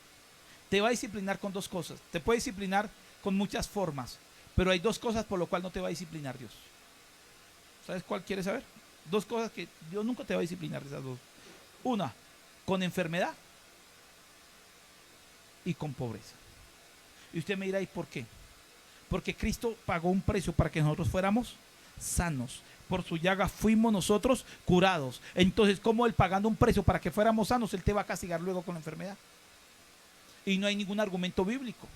[SPEAKER 1] Te va a disciplinar con 2 cosas. Te puede disciplinar con muchas formas, pero hay 2 cosas por lo cual no te va a disciplinar Dios. ¿Sabes cuál quieres saber? 2 cosas que Dios nunca te va a disciplinar de esas 2. Una, con enfermedad y con pobreza. Y usted me dirá, ¿y por qué? Porque Cristo pagó un precio para que nosotros fuéramos sanos. Por su llaga fuimos nosotros curados. Entonces, ¿cómo Él pagando un precio para que fuéramos sanos, Él te va a castigar luego con la enfermedad? Y no hay ningún argumento bíblico.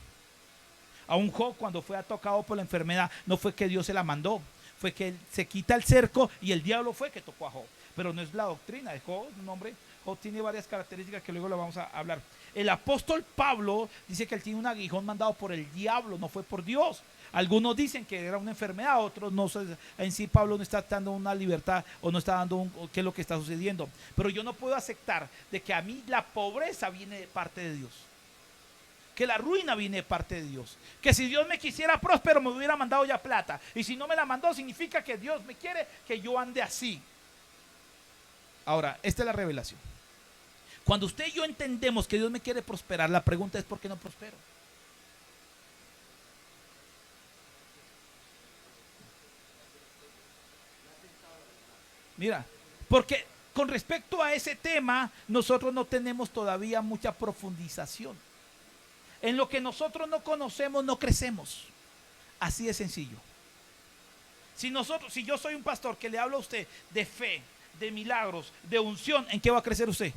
[SPEAKER 1] A un Job, cuando fue tocado por la enfermedad, no fue que Dios se la mandó, fue que él se quita el cerco y el diablo fue que tocó a Job. Pero no es la doctrina de Job, un hombre. Job tiene varias características que luego lo vamos a hablar. El apóstol Pablo dice que él tiene un aguijón mandado por el diablo, no fue por Dios. Algunos dicen que era una enfermedad, otros no. En sí Pablo no está dando una libertad o no está dando qué es lo que está sucediendo. Pero yo no puedo aceptar de que a mí la pobreza viene de parte de Dios, que la ruina viene de parte de Dios, que si Dios me quisiera próspero me hubiera mandado ya plata, y si no me la mandó significa que Dios me quiere que yo ande así. Ahora, esta es la revelación. Cuando usted y yo entendemos que Dios me quiere prosperar, la pregunta es: ¿por qué no prospero? Mira, porque con respecto a ese tema, nosotros no tenemos todavía mucha profundización. En lo que nosotros no conocemos, no crecemos. Así de sencillo. Si yo soy un pastor que le hablo a usted de fe, de milagros, de unción, ¿en qué va a crecer usted?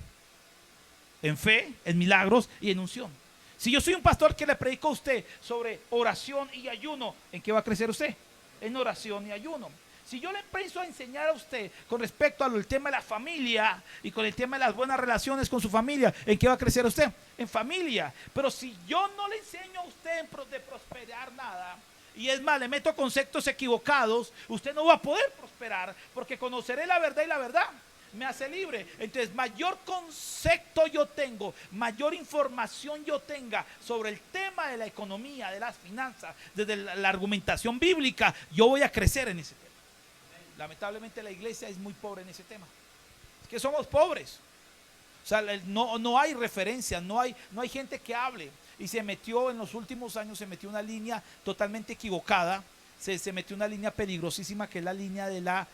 [SPEAKER 1] En fe, en milagros y en unción. Si yo soy un pastor que le predico a usted sobre oración y ayuno, ¿en qué va a crecer usted? En oración y ayuno. Si yo le empiezo a enseñar a usted con respecto al tema de la familia y con el tema de las buenas relaciones con su familia, ¿en qué va a crecer usted? En familia. Pero si yo no le enseño a usted de prosperar nada, y es más, le meto conceptos equivocados, usted no va a poder prosperar, porque conoceré la verdad y la verdad me hace libre. Entonces, mayor concepto yo tengo, mayor información yo tenga sobre el tema de la economía, de las finanzas, desde la argumentación bíblica, yo voy a crecer en ese tema. Lamentablemente la iglesia es muy pobre en ese tema. Es que somos pobres. O sea, no hay referencia, no hay gente que hable. Y se metió en los últimos años, se metió una línea totalmente equivocada. Se metió una línea peligrosísima, que es la línea de la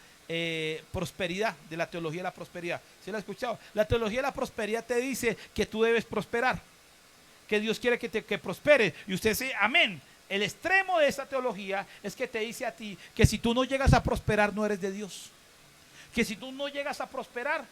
[SPEAKER 1] prosperidad, de la teología de la prosperidad. ¿Sí la has escuchado? La teología de la prosperidad te dice que tú debes prosperar, que Dios quiere que prosperes. Y usted dice amén. El extremo de esa teología es que te dice a ti que si tú no llegas a prosperar, no eres de Dios. Que si tú no llegas a prosperar,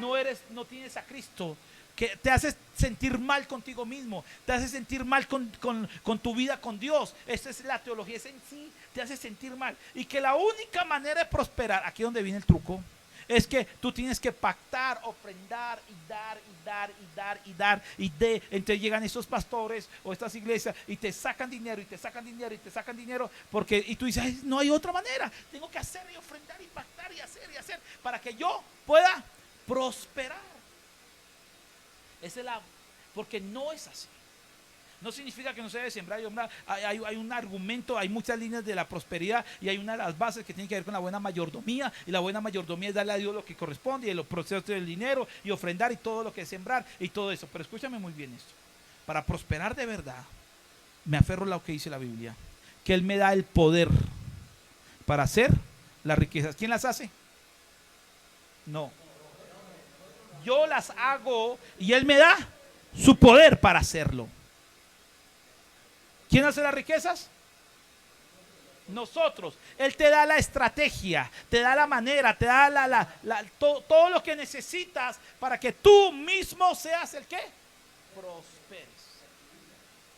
[SPEAKER 1] no tienes a Cristo. Que te haces sentir mal contigo mismo, te hace sentir mal con tu vida con Dios. Esa es la teología, esa en sí te hace sentir mal. Y que la única manera de prosperar, aquí es donde viene el truco, es que tú tienes que pactar, ofrendar y dar y dar y dar y dar y de. Entonces llegan esos pastores o estas iglesias y te sacan dinero y te sacan dinero y te sacan dinero, porque, y tú dices: ay, no hay otra manera, tengo que hacer y ofrendar y pactar y hacer para que yo pueda prosperar. Porque no es así. No significa que no se debe sembrar y sembrar. Hay un argumento, hay muchas líneas de la prosperidad, y hay una de las bases que tiene que ver con la buena mayordomía. Y la buena mayordomía es darle a Dios lo que corresponde, y los procesos del dinero y ofrendar y todo lo que es sembrar y todo eso. Pero escúchame muy bien esto: para prosperar de verdad, me aferro a lo que dice la Biblia, que Él me da el poder para hacer las riquezas. ¿Quién las hace? No, yo las hago y Él me da su poder para hacerlo. ¿Quién hace las riquezas? Nosotros. Él te da la estrategia, te da la manera, te da todo lo que necesitas para que tú mismo seas el que prosperes.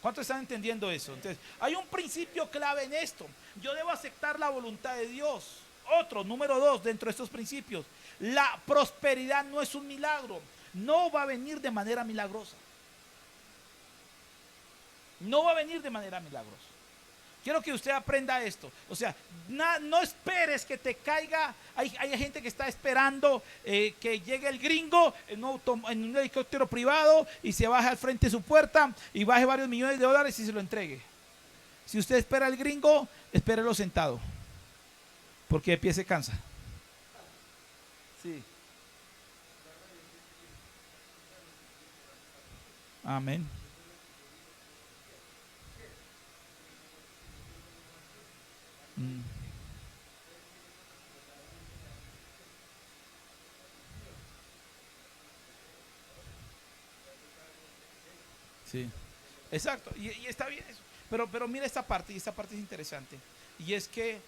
[SPEAKER 1] ¿Cuántos están entendiendo eso? Entonces, hay un principio clave en esto. Yo debo aceptar la voluntad de Dios. Otro, número 2, dentro de estos principios: la prosperidad no es un milagro. No va a venir de manera milagrosa. No va a venir de manera milagrosa. Quiero que usted aprenda esto. O sea, no esperes que te caiga. Hay gente que está esperando que llegue el gringo en un helicóptero privado y se baje al frente de su puerta y baje varios millones de dólares y se lo entregue. Si usted espera al gringo, espérelo sentado, porque de pie se cansa. Sí. Amén. Sí, exacto, y está bien eso. Pero mira esta parte, y esta parte es interesante. Y es que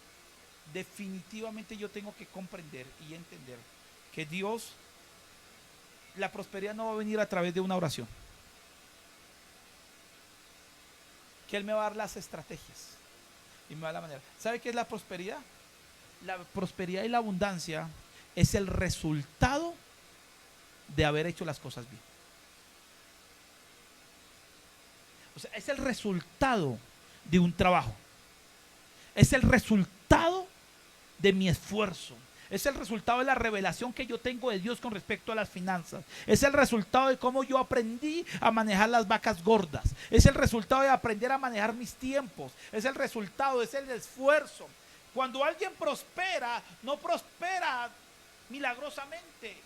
[SPEAKER 1] definitivamente yo tengo que comprender y entender que Dios, la prosperidad no va a venir a través de una oración. Que Él me va a dar las estrategias y me va a dar la manera. ¿Sabe qué es la prosperidad? La prosperidad y la abundancia es el resultado de haber hecho las cosas bien. O sea, es el resultado de un trabajo. Es el resultado de mi esfuerzo. Es el resultado de la revelación que yo tengo de Dios con respecto a las finanzas. Es el resultado de cómo yo aprendí a manejar las vacas gordas. Es el resultado de aprender a manejar mis tiempos. Es el resultado, es el esfuerzo. Cuando alguien prospera, no prospera milagrosamente.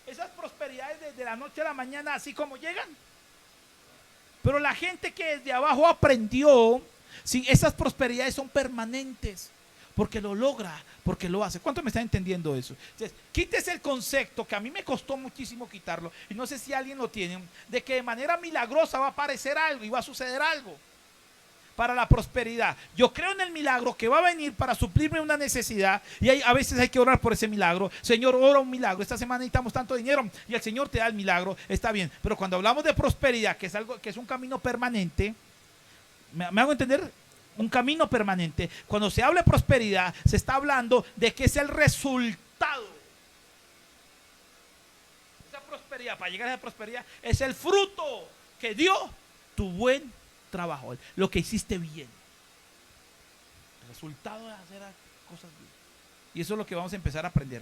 [SPEAKER 1] Esas prosperidades desde la noche a la mañana, así como llegan. Pero la gente que desde abajo aprendió, sí, esas prosperidades son permanentes. Porque lo logra, porque lo hace. ¿Cuánto me está entendiendo eso? Entonces, quítese el concepto, que a mí me costó muchísimo quitarlo, y no sé si alguien lo tiene, de que de manera milagrosa va a aparecer algo y va a suceder algo para la prosperidad. Yo creo en el milagro que va a venir para suplirme una necesidad, y a veces hay que orar por ese milagro. Señor, ora un milagro. Esta semana necesitamos tanto dinero, y el Señor te da el milagro. Está bien, pero cuando hablamos de prosperidad, que es algo, que es un camino permanente, ¿me hago entender? Un camino permanente. Cuando se habla de prosperidad, se está hablando de que es el resultado. Esa prosperidad, para llegar a esa prosperidad, es el fruto que dio tu buen trabajo, lo que hiciste bien. El resultado de hacer cosas bien. Y eso es lo que vamos a empezar a aprender.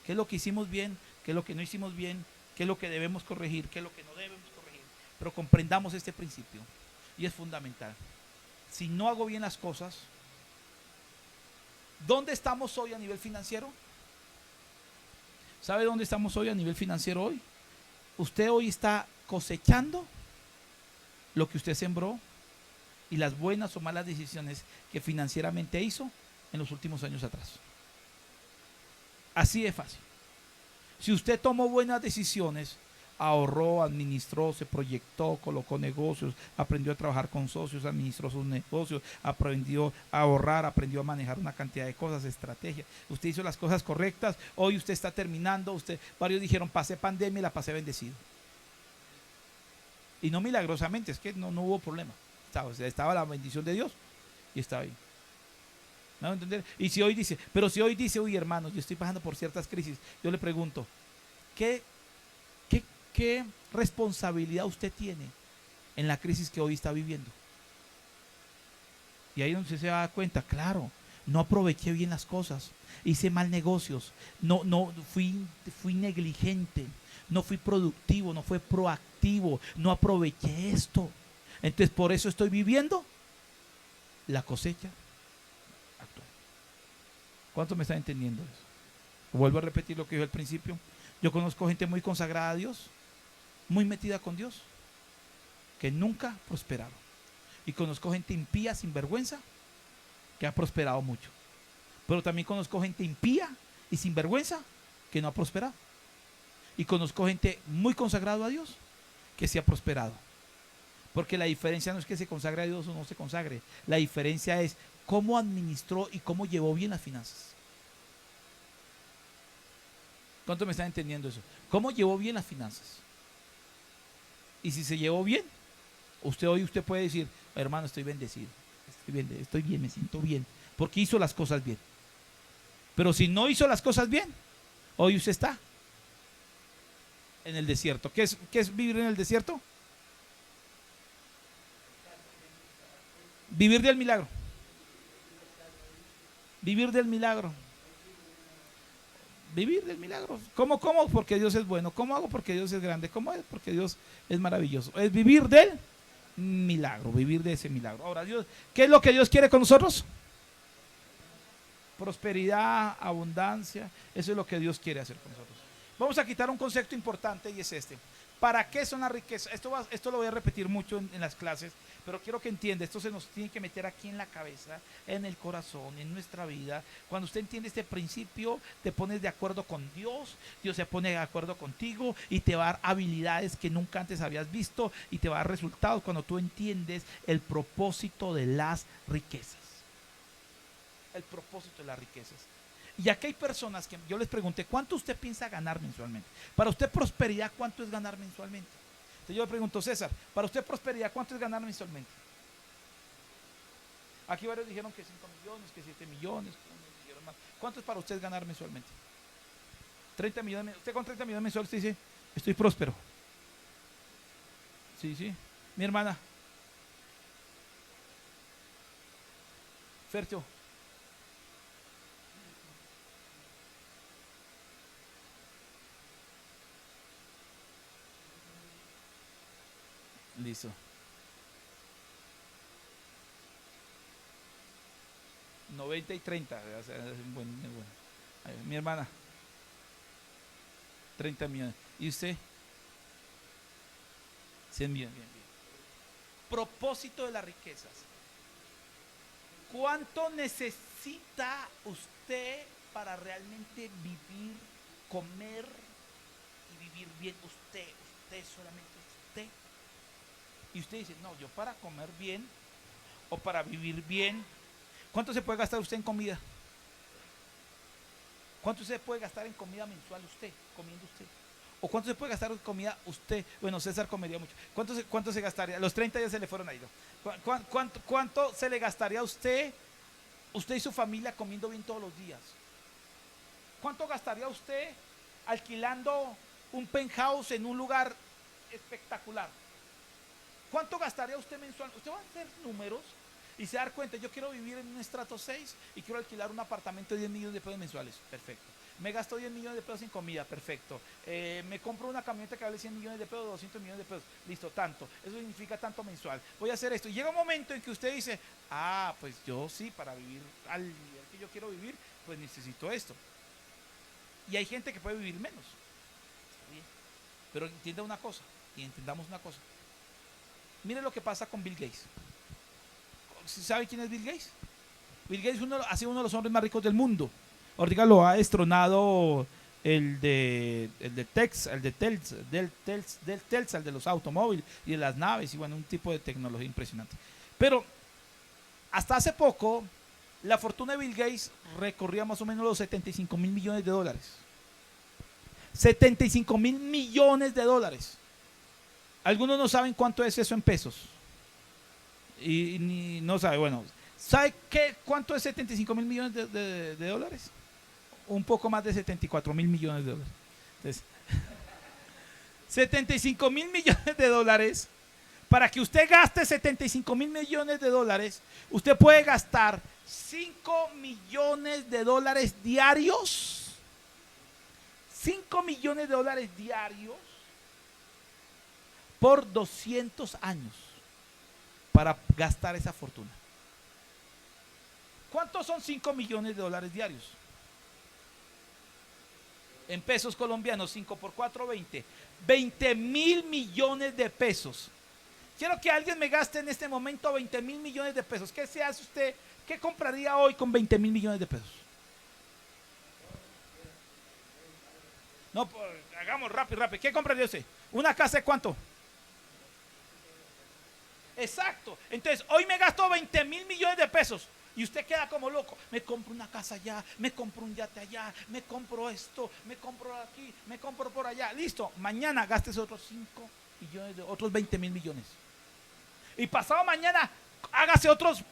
[SPEAKER 1] ¿Qué es lo que hicimos bien? ¿Qué es lo que no hicimos bien? ¿Qué es lo que debemos corregir? ¿Qué es lo que no debemos corregir? Pero comprendamos este principio, y es fundamental. Si no hago bien las cosas, ¿dónde estamos hoy a nivel financiero? ¿Sabe dónde estamos hoy a nivel financiero hoy? Usted hoy está cosechando lo que usted sembró y las buenas o malas decisiones que financieramente hizo en los últimos años atrás. Así de fácil. Si usted tomó buenas decisiones, ahorró, administró, se proyectó, colocó negocios, aprendió a trabajar con socios, administró sus negocios, aprendió a ahorrar, aprendió a manejar una cantidad de cosas, estrategias. Usted hizo las cosas correctas. Hoy usted está terminando. Varios dijeron, pasé pandemia y la pasé bendecido. Y no milagrosamente, es que no hubo problema. Estaba la bendición de Dios y estaba ahí. ¿Me van a entender? Y si hoy dice, uy, hermanos, yo estoy pasando por ciertas crisis, yo le pregunto, ¿qué responsabilidad usted tiene en la crisis que hoy está viviendo? Y ahí es donde usted se da cuenta, claro, no aproveché bien las cosas, hice mal negocios, fui negligente, no fui productivo, no fui proactivo, no aproveché esto. Entonces por eso estoy viviendo la cosecha actual. ¿Cuánto me están entendiendo eso? Vuelvo a repetir lo que dijo al principio. Yo conozco gente muy consagrada a Dios, muy metida con Dios, que nunca prosperaron. Y conozco gente impía, sin vergüenza, que ha prosperado mucho. Pero también conozco gente impía y sin vergüenza que no ha prosperado. Y conozco gente muy consagrada a Dios que sí ha prosperado. Porque la diferencia no es que se consagre a Dios o no se consagre. La diferencia es cómo administró y cómo llevó bien las finanzas. ¿Cuánto me están entendiendo eso? ¿Cómo llevó bien las finanzas? Y si se llevó bien, usted puede decir, hermano, estoy bendecido, estoy bien, me siento bien, porque hizo las cosas bien. Pero si no hizo las cosas bien, hoy usted está en el desierto. ¿Qué es vivir en el desierto? Vivir del milagro. Vivir del milagro. Vivir del milagro. ¿Cómo? Porque Dios es bueno. ¿Cómo hago? Porque Dios es grande. ¿Cómo es? Porque Dios es maravilloso. Es vivir del milagro, vivir de ese milagro. Ahora, Dios, ¿qué es lo que Dios quiere con nosotros? Prosperidad, abundancia. Eso es lo que Dios quiere hacer con nosotros. Vamos a quitar un concepto importante, y es este. ¿Para qué son las riquezas? Esto lo voy a repetir mucho en las clases, pero quiero que entienda, esto se nos tiene que meter aquí en la cabeza, en el corazón, en nuestra vida. Cuando usted entiende este principio, te pones de acuerdo con Dios, Dios se pone de acuerdo contigo y te va a dar habilidades que nunca antes habías visto, y te va a dar resultados cuando tú entiendes el propósito de las riquezas. El propósito de las riquezas. Y aquí hay personas que yo les pregunté, ¿cuánto usted piensa ganar mensualmente? Para usted prosperidad, ¿cuánto es ganar mensualmente? Entonces yo le pregunto, César, para usted prosperidad, ¿cuánto es ganar mensualmente? Aquí varios dijeron que 5 millones, que 7 millones, dijeron más. ¿Cuánto es para usted ganar mensualmente? 30 millones. Usted con 30 millones mensuales usted dice, estoy próspero. Sí. Mi hermana. Fercho. Listo. 90 y 30. O sea, es un buen. A ver, mi hermana, 30 millones. ¿Y usted? 100 millones. Bien, bien. Propósito de las riquezas. ¿Cuánto necesita usted para realmente vivir, comer y vivir bien? Usted, solamente usted. Y usted dice, no, yo para comer bien o para vivir bien, ¿cuánto se puede gastar usted en comida? ¿Cuánto se puede gastar en comida mensual usted, comiendo usted? ¿O cuánto se puede gastar en comida usted? Bueno, César comería mucho. ¿Cuánto se gastaría? Los 30 ya se le fueron ahí, ¿no? ¿Cuánto se le gastaría a usted y su familia comiendo bien todos los días? ¿Cuánto gastaría usted alquilando un penthouse en un lugar espectacular? ¿Cuánto gastaría usted mensual? Usted va a hacer números y se va a dar cuenta, yo quiero vivir en un estrato 6 y quiero alquilar un apartamento de 10 millones de pesos mensuales. Perfecto. Me gasto 10 millones de pesos en comida. Perfecto. Me compro una camioneta que vale 100 millones de pesos, 200 millones de pesos. Listo, tanto. Eso significa tanto mensual. Voy a hacer esto. Y llega un momento en que usted dice, pues yo sí, para vivir al nivel que yo quiero vivir, pues necesito esto. Y hay gente que puede vivir menos. Está bien. Pero entienda una cosa, y entendamos una cosa. Mire lo que pasa con Bill Gates. ¿Sabe quién es Bill Gates? Bill Gates ha sido uno de los hombres más ricos del mundo. Ahorita lo ha destronado el de Telsa, el de los automóviles y de las naves, y bueno, un tipo de tecnología impresionante. Pero hasta hace poco, la fortuna de Bill Gates recorría más o menos los 75 mil millones de dólares. 75 mil millones de dólares. Algunos no saben cuánto es eso en pesos. Y ni no sabe, bueno, ¿sabe cuánto es 75 mil millones de dólares? Un poco más de 74 mil millones de dólares. Entonces, 75 mil millones de dólares. Para que usted gaste 75 mil millones de dólares, usted puede gastar 5 millones de dólares diarios. 5 millones de dólares diarios por 200 años para gastar esa fortuna. ¿Cuántos son 5 millones de dólares diarios? En pesos colombianos, 5 por 4, 20. 20 mil millones de pesos. Quiero que alguien me gaste en este momento 20 mil millones de pesos. ¿Qué se hace usted? ¿Qué compraría hoy con 20 mil millones de pesos? No, pues, hagamos rápido. ¿Qué compraría usted? ¿Una casa de cuánto? Exacto. Entonces, hoy me gasto 20 mil millones de pesos. Y usted queda como loco. Me compro una casa allá, me compro un yate allá, me compro esto, me compro aquí, me compro por allá. Listo. Mañana gastes otros 5 millones, otros 20 mil millones. Y pasado mañana,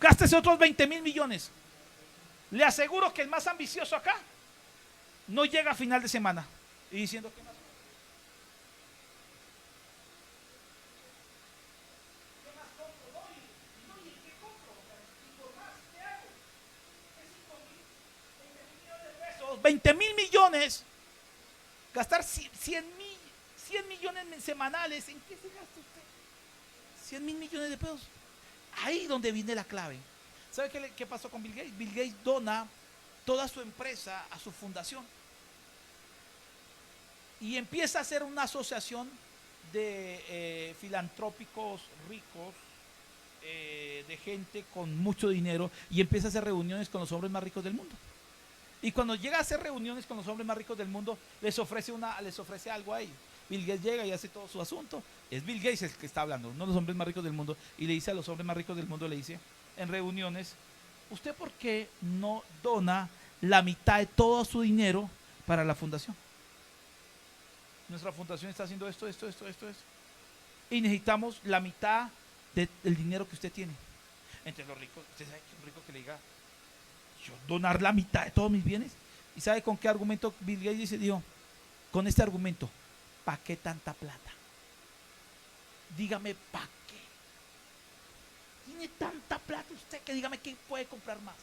[SPEAKER 1] gástese otros 20 mil millones. Le aseguro que el más ambicioso acá no llega a final de semana. Y diciendo que más. Esos 20 mil millones, gastar 100 millones semanales, ¿en qué se gasta usted? 100 mil millones de pesos. Ahí donde viene la clave. ¿Sabe qué pasó con Bill Gates? Bill Gates dona toda su empresa a su fundación y empieza a hacer una asociación de filantrópicos ricos, de gente con mucho dinero, y empieza a hacer reuniones con los hombres más ricos del mundo. Y cuando llega a hacer reuniones con los hombres más ricos del mundo, les ofrece algo a ellos. Bill Gates llega y hace todo su asunto. Es Bill Gates el que está hablando, uno de los hombres más ricos del mundo, y le dice a los hombres más ricos del mundo, le dice en reuniones: ¿usted por qué no dona la mitad de todo su dinero para la fundación? Nuestra fundación está haciendo esto. Y necesitamos la mitad del dinero que usted tiene. Entre los ricos, usted sabe que un rico que le diga, yo donar la mitad de todos mis bienes. ¿Y sabe con qué argumento Bill Gates dijo? Con este argumento: ¿para qué tanta plata? Dígame, ¿para qué? Tiene tanta plata usted que dígame qué puede comprar más.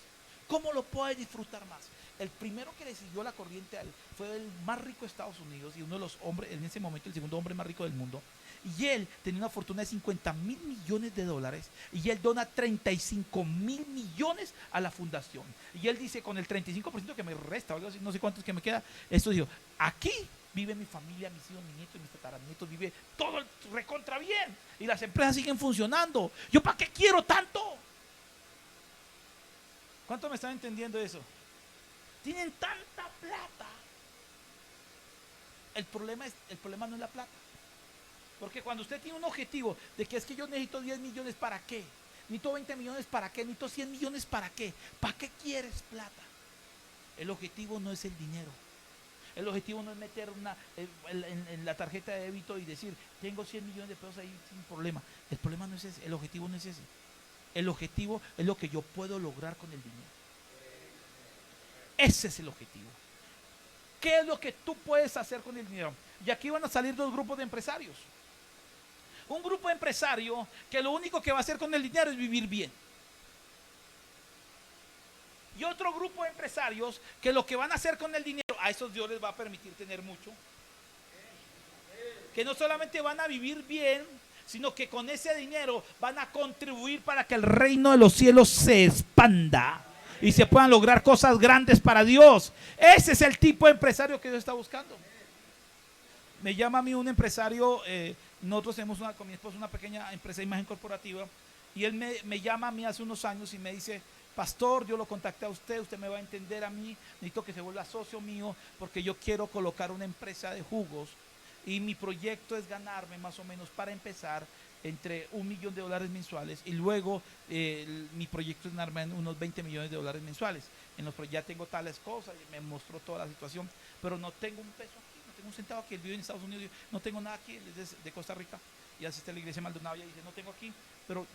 [SPEAKER 1] ¿Cómo lo puede disfrutar más? El primero que le siguió la corriente a él fue el más rico de Estados Unidos y uno de los hombres, en ese momento el segundo hombre más rico del mundo. Y él tenía una fortuna de 50.000 millones de dólares y él dona 35.000 millones a la fundación. Y él dice, con el 35% que me resta, algo así, no sé cuántos que me queda, esto dijo, aquí vive mi familia, mis hijos, mis nietos, mis tataranietos, vive todo recontra bien. Y las empresas siguen funcionando. ¿Yo para qué quiero tanto? ¿Cuánto me están entendiendo eso? Tienen tanta plata. El problema no es la plata. Porque cuando usted tiene un objetivo de que es que yo necesito 10 millones, ¿para qué? Necesito 20 millones, ¿para qué? Necesito 100 millones, ¿para qué? ¿Para qué quieres plata? El objetivo no es el dinero. El objetivo no es meter en la tarjeta de débito y decir, tengo 100 millones de pesos ahí sin problema. El problema no es ese, el objetivo no es ese. El objetivo es lo que yo puedo lograr con el dinero. Ese es el objetivo. ¿Qué es lo que tú puedes hacer con el dinero? Y aquí van a salir dos grupos de empresarios. Un grupo de empresarios que lo único que va a hacer con el dinero es vivir bien. Y otro grupo de empresarios que lo que van a hacer con el dinero, a esos Dios les va a permitir tener mucho. Que no solamente van a vivir bien, sino que con ese dinero van a contribuir para que el reino de los cielos se expanda y se puedan lograr cosas grandes para Dios. Ese es el tipo de empresario que Dios está buscando. Me llama a mí un empresario, nosotros tenemos con mi esposo una pequeña empresa de imagen corporativa, y él me llama a mí hace unos años y me dice, pastor, yo lo contacté a usted me va a entender a mí, necesito que se vuelva socio mío porque yo quiero colocar una empresa de jugos y mi proyecto es ganarme más o menos para empezar entre $1 millón mensuales y luego mi proyecto es ganarme unos 20 millones de dólares mensuales. Ya tengo tales cosas y me mostró toda la situación, pero no tengo un peso aquí, no tengo un centavo aquí. Él vive en Estados Unidos, no tengo nada aquí, él es de Costa Rica y asiste a la iglesia Maldonado y dice, no tengo aquí, pero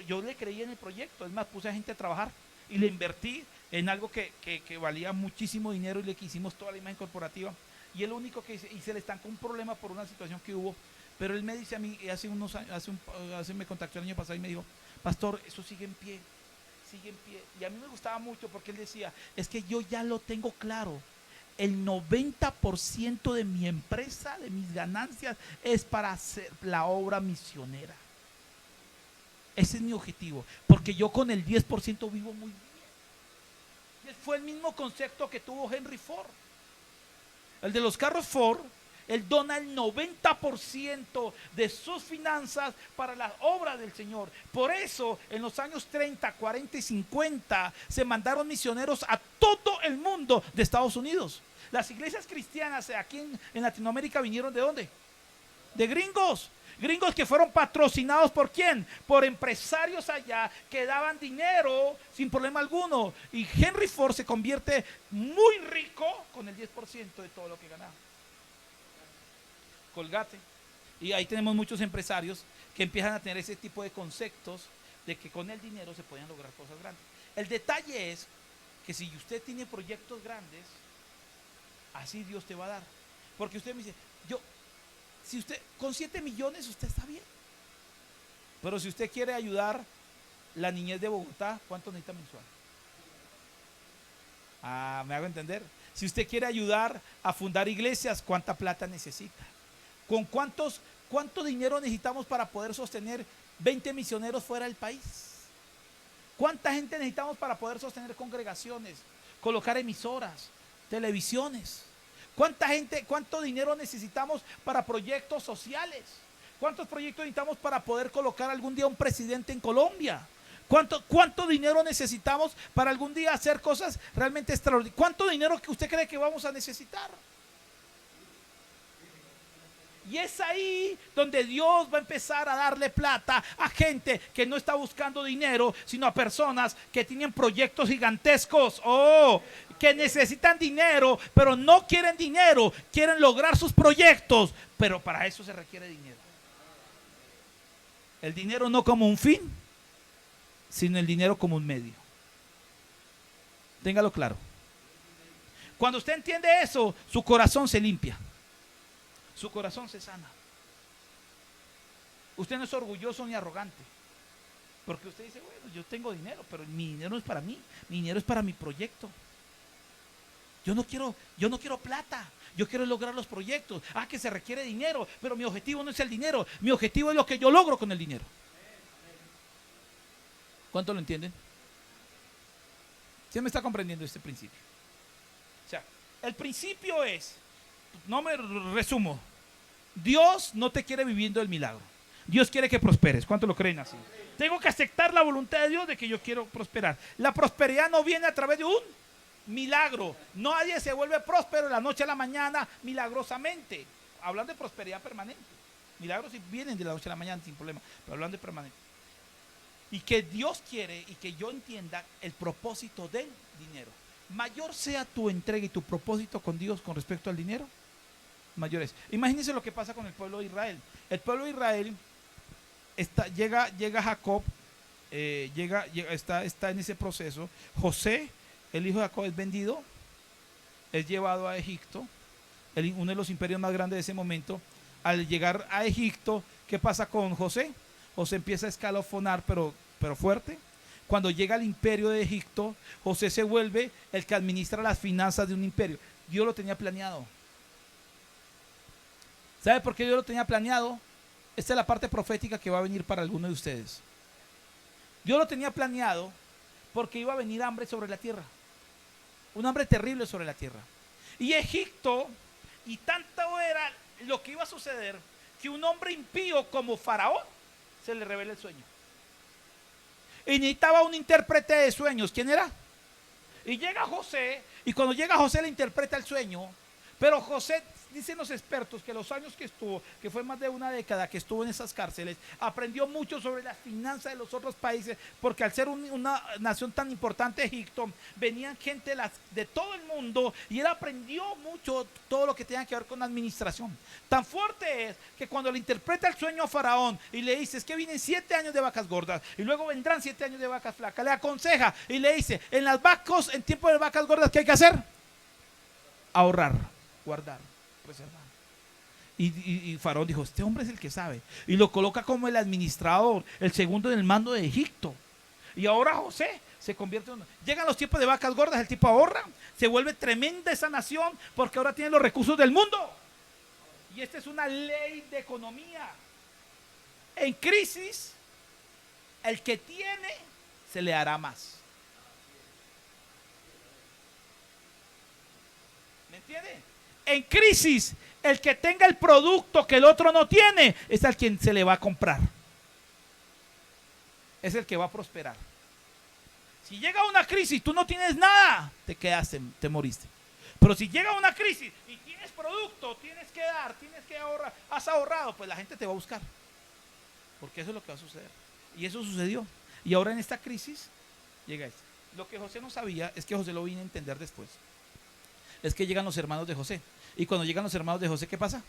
[SPEAKER 1] yo le creí en el proyecto. Es más, puse a gente a trabajar y le invertí en algo que valía muchísimo dinero y le hicimos toda la imagen corporativa. Y el único que hice, y se le estancó un problema por una situación que hubo, pero él me dice a mí, hace unos años, me contactó el año pasado y me dijo, pastor, eso sigue en pie. Y a mí me gustaba mucho porque él decía, es que yo ya lo tengo claro, el 90% de mi empresa, de mis ganancias, es para hacer la obra misionera. Ese es mi objetivo, porque yo con el 10% vivo muy bien. Y fue el mismo concepto que tuvo Henry Ford. El de los carros Ford, él dona el 90% de sus finanzas para la obra del Señor. Por eso, en los años 30, 40 y 50, se mandaron misioneros a todo el mundo de Estados Unidos. Las iglesias cristianas aquí en Latinoamérica vinieron ¿de dónde? De gringos. Gringos que fueron patrocinados ¿por quién? Por empresarios allá que daban dinero sin problema alguno. Y Henry Ford se convierte muy rico con el 10% de todo lo que ganaba. Colgate. Y ahí tenemos muchos empresarios que empiezan a tener ese tipo de conceptos de que con el dinero se pueden lograr cosas grandes. El detalle es que si usted tiene proyectos grandes, así Dios te va a dar. Porque usted me dice, si usted con 7 millones usted está bien. Pero si usted quiere ayudar la niñez de Bogotá, ¿cuánto necesita mensual? ¿Me hago entender? Si usted quiere ayudar a fundar iglesias, ¿cuánta plata necesita? ¿Cuánto dinero necesitamos para poder sostener 20 misioneros fuera del país? ¿Cuánta gente necesitamos para poder sostener congregaciones, colocar emisoras, televisiones? ¿Cuánto dinero necesitamos para proyectos sociales? ¿Cuántos proyectos necesitamos para poder colocar algún día un presidente en Colombia? ¿Cuánto dinero necesitamos para algún día hacer cosas realmente extraordinarias? ¿Cuánto dinero que usted cree que vamos a necesitar? Y es ahí donde Dios va a empezar a darle plata a gente que no está buscando dinero, sino a personas que tienen proyectos gigantescos, que necesitan dinero, pero no quieren dinero, quieren lograr sus proyectos, pero para eso se requiere dinero. El dinero no como un fin, sino el dinero como un medio. Téngalo claro. Cuando usted entiende eso, su corazón se limpia. Su corazón se sana. Usted no es orgulloso ni arrogante. Porque usted dice, bueno, yo tengo dinero, pero mi dinero no es para mí, mi dinero es para mi proyecto. Yo no quiero plata, yo quiero lograr los proyectos. Ah, que se requiere dinero, pero mi objetivo no es el dinero, mi objetivo es lo que yo logro con el dinero. ¿Cuánto lo entienden? ¿Sí me está comprendiendo este principio? O sea, el principio es, no me resumo, Dios no te quiere viviendo el milagro. Dios quiere que prosperes. ¿Cuánto lo creen así? Tengo que aceptar la voluntad de Dios de que yo quiero prosperar. La prosperidad no viene a través de un milagro. Nadie se vuelve próspero de la noche a la mañana milagrosamente. Hablando de prosperidad permanente. Milagros sí vienen de la noche a la mañana sin problema, pero hablando de permanente. Y que Dios quiere y que yo entienda el propósito del dinero. Mayor sea tu entrega y tu propósito con Dios con respecto al dinero, mayor es. Imagínense lo que pasa con el pueblo de Israel. El pueblo de Israel llega Jacob, está en ese proceso. José, el hijo de Jacob, es vendido, es llevado a Egipto, uno de los imperios más grandes de ese momento. Al llegar a Egipto, ¿qué pasa con José? José empieza a escalofonar, pero fuerte. Cuando llega al imperio de Egipto, José se vuelve el que administra las finanzas de un imperio. Dios lo tenía planeado. ¿Sabe por qué Dios lo tenía planeado? Esta es la parte profética que va a venir para algunos de ustedes. Dios lo tenía planeado porque iba a venir hambre sobre la tierra. Un hambre terrible sobre la tierra. Y Egipto, y tanto era lo que iba a suceder, que un hombre impío como Faraón se le revela el sueño. Y necesitaba un intérprete de sueños. ¿Quién era? Y llega José, y cuando llega José le interpreta el sueño. Pero José, dicen los expertos, que los años que estuvo, que fue más de una década que estuvo en esas cárceles, aprendió mucho sobre las finanzas de los otros países, porque al ser una nación tan importante, Egipto, venían gente de todo el mundo, y él aprendió mucho todo lo que tenía que ver con administración. Tan fuerte es que cuando le interpreta el sueño a Faraón y le dice, es que vienen 7 años de vacas gordas y luego vendrán 7 años de vacas flacas, le aconseja y le dice, en tiempo de vacas gordas, ¿qué hay que hacer? Ahorrar, guardar, preservar. Y Faraón dijo, este hombre es el que sabe, y lo coloca como el administrador, el segundo en el mando de Egipto. Y ahora José se convierte en llegan los tiempos de vacas gordas, el tipo ahorra, se vuelve tremenda esa nación porque ahora tiene los recursos del mundo. Y esta es una ley de economía. En crisis, el que tiene se le hará más. ¿Me entiende? En crisis, el que tenga el producto que el otro no tiene es al quien se le va a comprar. Es el que va a prosperar. Si llega una crisis, tú no tienes nada, te quedaste, te moriste. Pero si llega una crisis y tienes producto, tienes que dar, tienes que ahorrar, has ahorrado, pues la gente te va a buscar. Porque eso es lo que va a suceder. Y eso sucedió. Y ahora en esta crisis llega esto. Lo que José no sabía es que José lo vino a entender después. Es que llegan los hermanos de José. Y cuando llegan los hermanos de José, ¿qué pasa?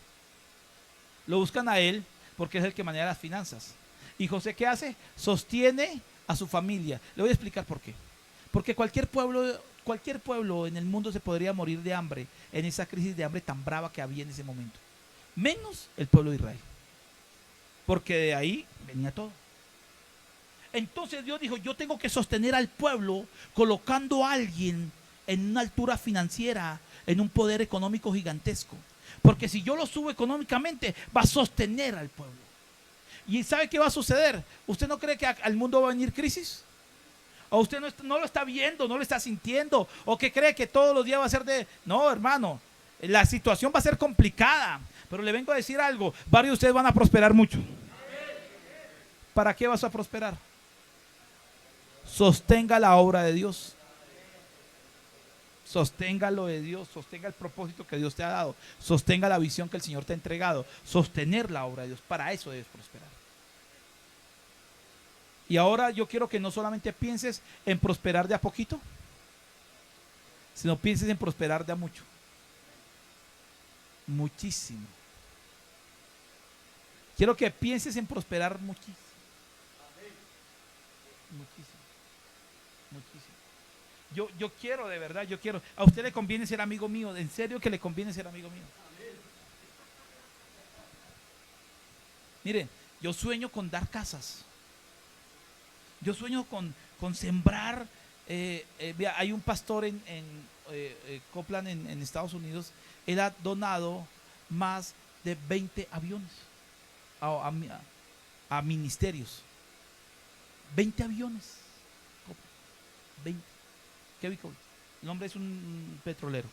[SPEAKER 1] Lo buscan a él porque es el que maneja las finanzas. ¿Y José qué hace? Sostiene a su familia. Le voy a explicar por qué. Porque cualquier pueblo en el mundo se podría morir de hambre en esa crisis de hambre tan brava que había en ese momento. Menos el pueblo de Israel. Porque de ahí venía todo. Entonces Dios dijo, yo tengo que sostener al pueblo colocando a alguien en una altura financiera, en un poder económico gigantesco. Porque si yo lo subo económicamente, va a sostener al pueblo. ¿Y sabe qué va a suceder? ¿Usted no cree que al mundo va a venir crisis? ¿O usted no lo está viendo, no lo está sintiendo? ¿O que cree que todos los días va a ser de... No, hermano, la situación va a ser complicada. Pero le vengo a decir algo, varios de ustedes van a prosperar mucho. ¿Para qué vas a prosperar? Sostenga la obra de Dios. Sostenga lo de Dios, sostenga el propósito que Dios te ha dado, sostenga la visión que el Señor te ha entregado, sostener la obra de Dios, para eso debes prosperar. Y ahora yo quiero que no solamente pienses en prosperar de a poquito, sino pienses en prosperar de a mucho, muchísimo. Quiero que pienses en prosperar muchísimo, muchísimo, muchísimo. Yo quiero, de verdad, yo quiero. A usted le conviene ser amigo mío, en serio que le conviene ser amigo mío. Miren, yo sueño con dar casas. Yo sueño con sembrar. Vea, hay un pastor en Copland, en Estados Unidos. Él ha donado más de 20 aviones a ministerios. 20 aviones. 20. Kevin Cole. El hombre es un petrolero.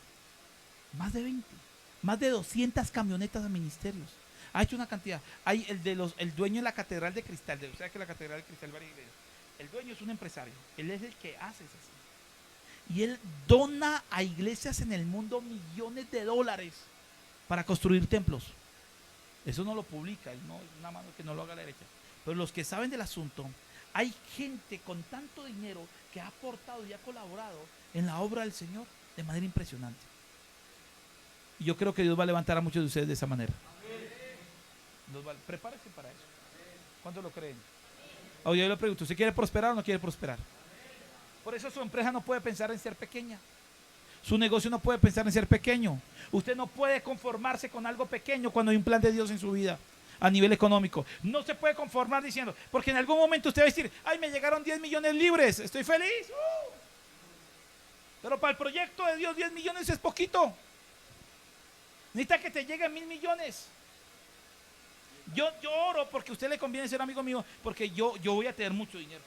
[SPEAKER 1] Más de 20. Más de 200 camionetas a ministerios. Ha hecho una cantidad. Hay el dueño de la Catedral de Cristal. O sea que la Catedral de Cristal, el dueño es un empresario. Él es el que hace eso. Y él dona a iglesias en el mundo millones de dólares para construir templos. Eso no lo publica, no es una mano que no lo haga a la derecha. Pero los que saben del asunto, hay gente con tanto dinero que ha aportado y ha colaborado en la obra del Señor de manera impresionante. Y yo creo que Dios va a levantar a muchos de ustedes de esa manera. Prepárese para eso. ¿Cuántos lo creen? Yo le pregunto, ¿usted quiere prosperar o no quiere prosperar? Por eso su empresa no puede pensar en ser pequeña. Su negocio no puede pensar en ser pequeño. Usted no puede conformarse con algo pequeño cuando hay un plan de Dios en su vida a nivel económico. No se puede conformar diciendo, porque en algún momento usted va a decir, ay, me llegaron 10 millones libres, estoy feliz. Pero para el proyecto de Dios 10 millones es poquito. Necesita que te lleguen 1,000 millones. Yo oro porque a usted le conviene ser amigo mío, porque yo voy a tener mucho dinero.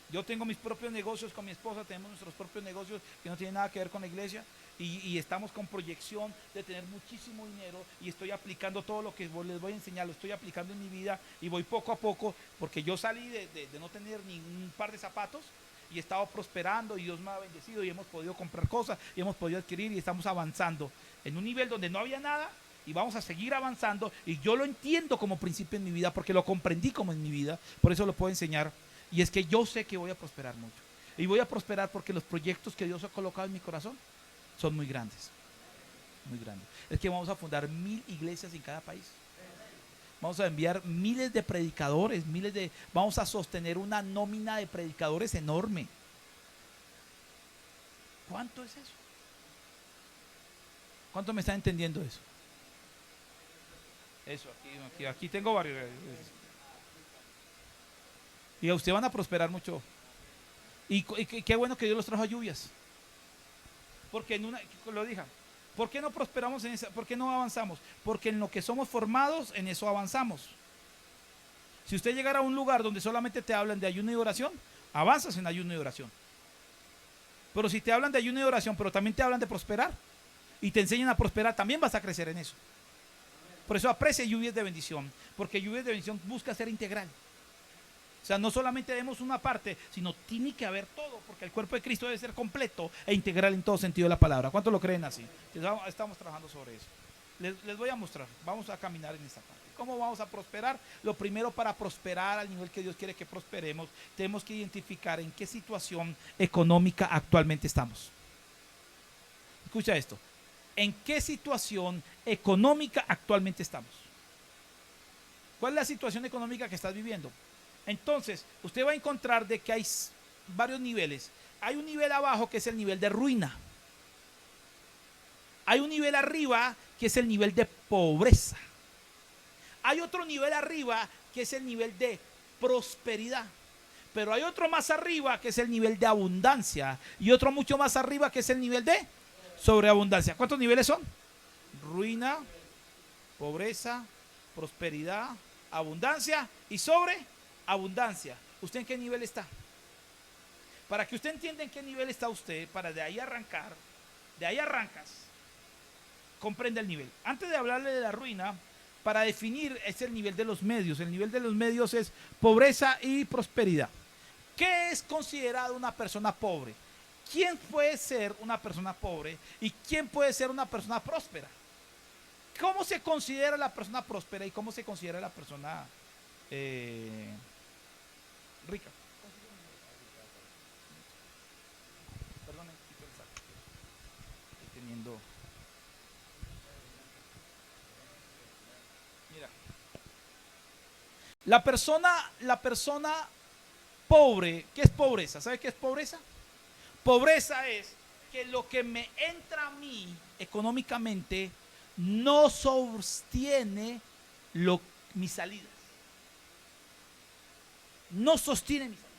[SPEAKER 1] Yo tengo mis propios negocios con mi esposa, tenemos nuestros propios negocios que no tienen nada que ver con la iglesia y estamos con proyección de tener muchísimo dinero y estoy aplicando todo lo que les voy a enseñar, lo estoy aplicando en mi vida y voy poco a poco porque yo salí de no tener ni un par de zapatos y he estado prosperando y Dios me ha bendecido y hemos podido comprar cosas y hemos podido adquirir y estamos avanzando en un nivel donde no había nada y vamos a seguir avanzando y yo lo entiendo como principio en mi vida porque lo comprendí como en mi vida, por eso lo puedo enseñar. Y es que yo sé que voy a prosperar mucho. Y voy a prosperar porque los proyectos que Dios ha colocado en mi corazón son muy grandes. Muy grandes. Es que vamos a fundar 1,000 iglesias en cada país. Vamos a enviar miles de predicadores, vamos a sostener una nómina de predicadores enorme. ¿Cuánto es eso? ¿Cuánto me está entendiendo eso? Eso, aquí tengo varios. Y a usted van a prosperar mucho. Y qué bueno que Dios los trajo a lluvias. Porque lo dije, ¿por qué no prosperamos en esa? ¿Por qué no avanzamos? Porque en lo que somos formados, en eso avanzamos. Si usted llegara a un lugar donde solamente te hablan de ayuno y oración, avanzas en ayuno y oración. Pero si te hablan de ayuno y oración, pero también te hablan de prosperar y te enseñan a prosperar, también vas a crecer en eso. Por eso aprecia lluvias de bendición, porque lluvias de bendición busca ser integral. O sea, no solamente vemos una parte, sino tiene que haber todo, porque el cuerpo de Cristo debe ser completo e integral en todo sentido de la palabra. ¿Cuántos lo creen así? Estamos trabajando sobre eso. Les voy a mostrar, vamos a caminar en esta parte. ¿Cómo vamos a prosperar? Lo primero, para prosperar al nivel que Dios quiere que prosperemos, tenemos que identificar en qué situación económica actualmente estamos. Escucha esto. ¿En qué situación económica actualmente estamos? ¿Cuál es la situación económica que estás viviendo? Entonces, usted va a encontrar de que hay varios niveles. Hay un nivel abajo que es el nivel de ruina. Hay un nivel arriba que es el nivel de pobreza. Hay otro nivel arriba que es el nivel de prosperidad. Pero hay otro más arriba que es el nivel de abundancia. Y otro mucho más arriba que es el nivel de sobreabundancia. ¿Cuántos niveles son? Ruina, pobreza, prosperidad, abundancia y sobreabundancia. ¿Usted en qué nivel está? Para que usted entienda en qué nivel está usted, para de ahí arrancar, de ahí arrancas, comprende el nivel. Antes de hablarle de la ruina, para definir es el nivel de los medios. El nivel de los medios es pobreza y prosperidad. ¿Qué es considerado una persona pobre? ¿Quién puede ser una persona pobre y quién puede ser una persona próspera? ¿Cómo se considera la persona próspera y cómo se considera la persona rica? Perdón, estoy teniendo. Mira, la persona pobre, ¿qué es pobreza? ¿Sabe qué es pobreza? Pobreza es que lo que me entra a mí económicamente no sostiene mis salidas. no sostiene mi salud,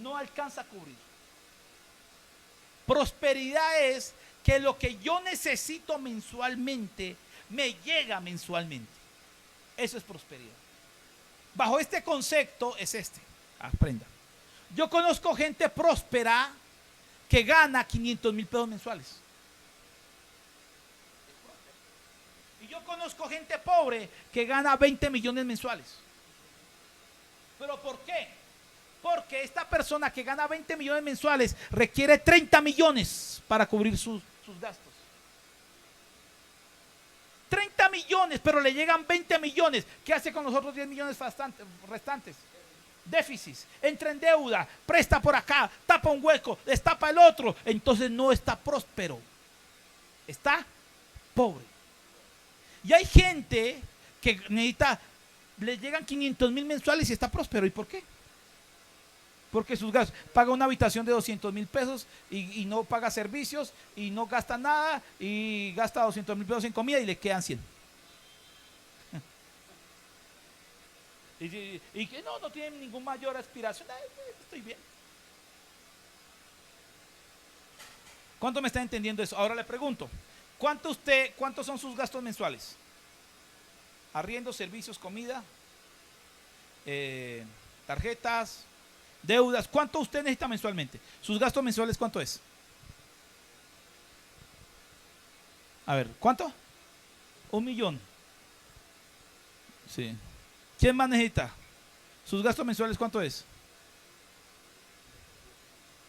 [SPEAKER 1] no alcanza a cubrir. Prosperidad es que lo que yo necesito mensualmente me llega mensualmente. Eso es prosperidad. Bajo este concepto es este. Aprenda. Yo conozco gente próspera que gana 500,000 pesos mensuales. Y yo conozco gente pobre que gana 20 millones mensuales. ¿Pero por qué? Porque esta persona que gana 20 millones mensuales requiere 30 millones para cubrir sus gastos. 30 millones, pero le llegan 20 millones. ¿Qué hace con los otros 10 millones restantes? Déficit, entra en deuda, presta por acá, tapa un hueco, destapa el otro. Entonces no está próspero, está pobre. Y hay gente que necesita, le llegan 500,000 mensuales y está próspero. ¿Y por qué? Porque sus gastos, paga una habitación de 200,000 pesos y no paga servicios y no gasta nada y gasta 200,000 pesos en comida y le quedan 100. Y que no tiene ninguna mayor aspiración. Estoy bien. ¿Cuánto me está entendiendo eso? Ahora le pregunto, ¿cuántos son sus gastos mensuales? Arriendo, servicios, comida, tarjetas, deudas. ¿Cuánto usted necesita mensualmente? ¿Sus gastos mensuales cuánto es? A ver, ¿cuánto? 1,000,000. Sí. ¿Quién más necesita? ¿Sus gastos mensuales cuánto es?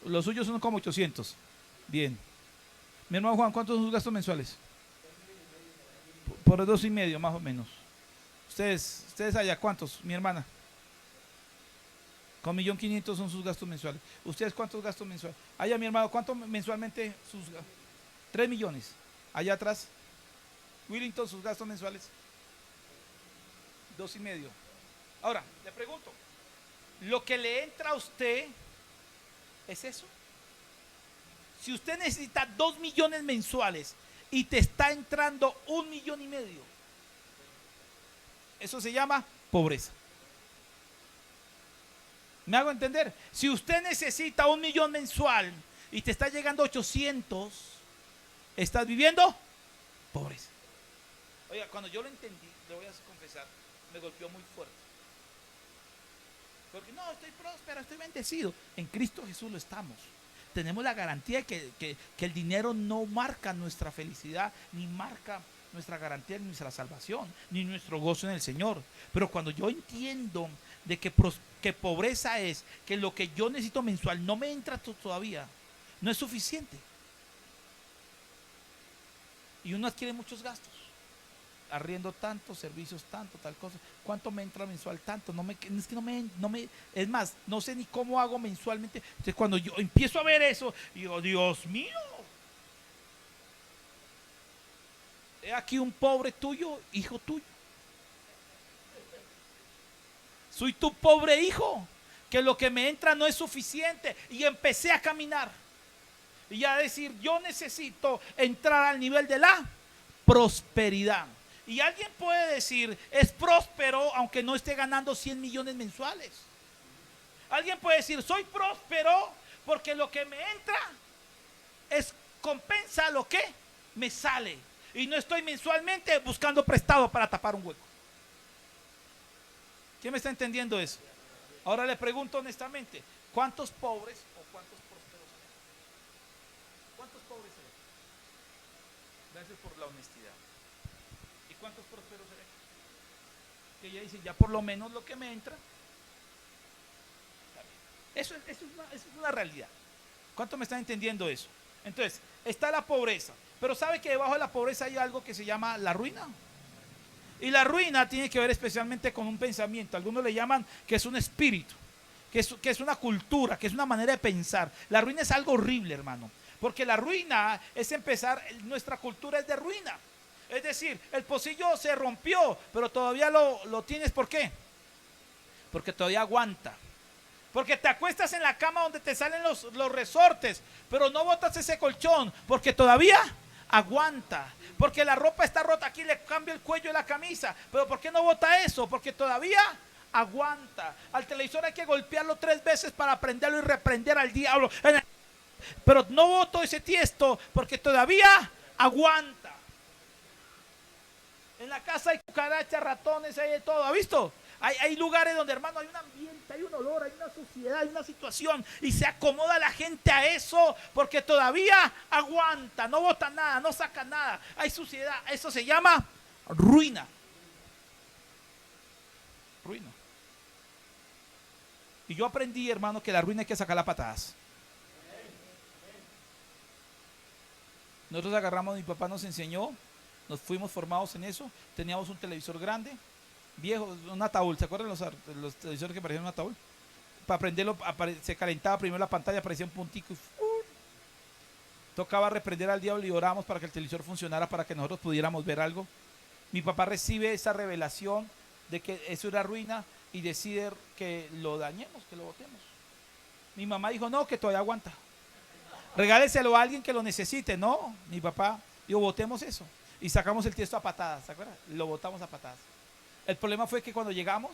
[SPEAKER 1] Los suyos son como 800. Bien. Mi hermano Juan, ¿cuántos son sus gastos mensuales? Por 2,5 más o menos. Ustedes allá, ¿cuántos? Mi hermana. Con 1,500,000 son sus gastos mensuales. ¿Ustedes cuántos gastos mensuales? Allá, mi hermano, ¿cuánto mensualmente sus gastos? 3 millones. Allá atrás. Willington, sus gastos mensuales. 2,5. Ahora, le pregunto, ¿lo que le entra a usted es eso? Si usted necesita 2 millones mensuales y te está entrando 1,5 millones, eso se llama pobreza. ¿Me hago entender? Si usted necesita 1,000,000 mensual y te está llegando 800, ¿estás viviendo? Pobreza. Oiga, cuando yo lo entendí, le voy a confesar, me golpeó muy fuerte. Porque no, estoy próspero, estoy bendecido. En Cristo Jesús lo estamos. Tenemos la garantía que el dinero no marca nuestra felicidad, ni marca nuestra garantía, ni nuestra salvación, ni nuestro gozo en el Señor. Pero cuando yo entiendo de que pobreza es que lo que yo necesito mensual no me entra todavía, no es suficiente. Y uno adquiere muchos gastos. Arriendo tanto, servicios tanto, tal cosa. ¿Cuánto me entra mensual? Tanto. Es más, no sé ni cómo hago mensualmente. Entonces cuando yo empiezo a ver eso, digo, Dios mío. He aquí un pobre tuyo, hijo tuyo. Soy tu pobre hijo, que lo que me entra no es suficiente. Y empecé a caminar. Y a decir, yo necesito entrar al nivel de la prosperidad. Y alguien puede decir, es próspero aunque no esté ganando 100 millones mensuales. Alguien puede decir, soy próspero porque lo que me entra compensa lo que me sale. Y no estoy mensualmente buscando prestado para tapar un hueco. ¿Quién me está entendiendo eso? Ahora le pregunto honestamente, ¿cuántos pobres o cuántos prósperos hay? ¿Cuántos pobres hay? Gracias por la honestidad. ¿Y cuántos prósperos hay? Que ya dicen, ya por lo menos lo que me entra. Eso es una realidad. ¿Cuánto me están entendiendo eso? Entonces, está la pobreza. Pero ¿sabe que debajo de la pobreza hay algo que se llama la ruina? Y la ruina tiene que ver especialmente con un pensamiento. Algunos le llaman que es un espíritu, que es una cultura, que es una manera de pensar. La ruina es algo horrible, hermano. Porque la ruina es empezar, nuestra cultura es de ruina. Es decir, el pocillo se rompió, pero todavía lo tienes. ¿Por qué? Porque todavía aguanta. Porque te acuestas en la cama donde te salen los resortes, pero no botas ese colchón, porque todavía aguanta. Porque la ropa está rota, aquí le cambia el cuello de la camisa, pero ¿por qué no bota eso? Porque todavía aguanta. Al televisor hay que golpearlo 3 veces para prenderlo y reprender al diablo. Pero no boto ese tiesto porque todavía aguanta. En la casa hay cucarachas, ratones, hay de todo. ¿Ha visto? Hay lugares donde, hermano, hay un ambiente, hay un olor, hay una suciedad, hay una situación. Y se acomoda la gente a eso porque todavía aguanta. No bota nada, no saca nada. Hay suciedad. Eso se llama ruina. Ruina. Y yo aprendí, hermano, que la ruina hay que sacarla a patadas. Nosotros agarramos, mi papá nos enseñó, nos fuimos formados en eso. Teníamos un televisor grande, viejo, un ataúd. ¿Se acuerdan los televisores que parecían un ataúd? Para prenderlo, se calentaba primero la pantalla, aparecía un puntico. Tocaba reprender al diablo y orábamos para que el televisor funcionara, para que nosotros pudiéramos ver algo. Mi papá recibe esa revelación de que eso era ruina y decide que lo dañemos, que lo botemos. Mi mamá dijo, no, que todavía aguanta. Regáleselo a alguien que lo necesite. No, mi papá dijo, botemos eso. Y sacamos el tiesto a patadas, ¿se acuerdan? Lo botamos a patadas. El problema fue que cuando llegamos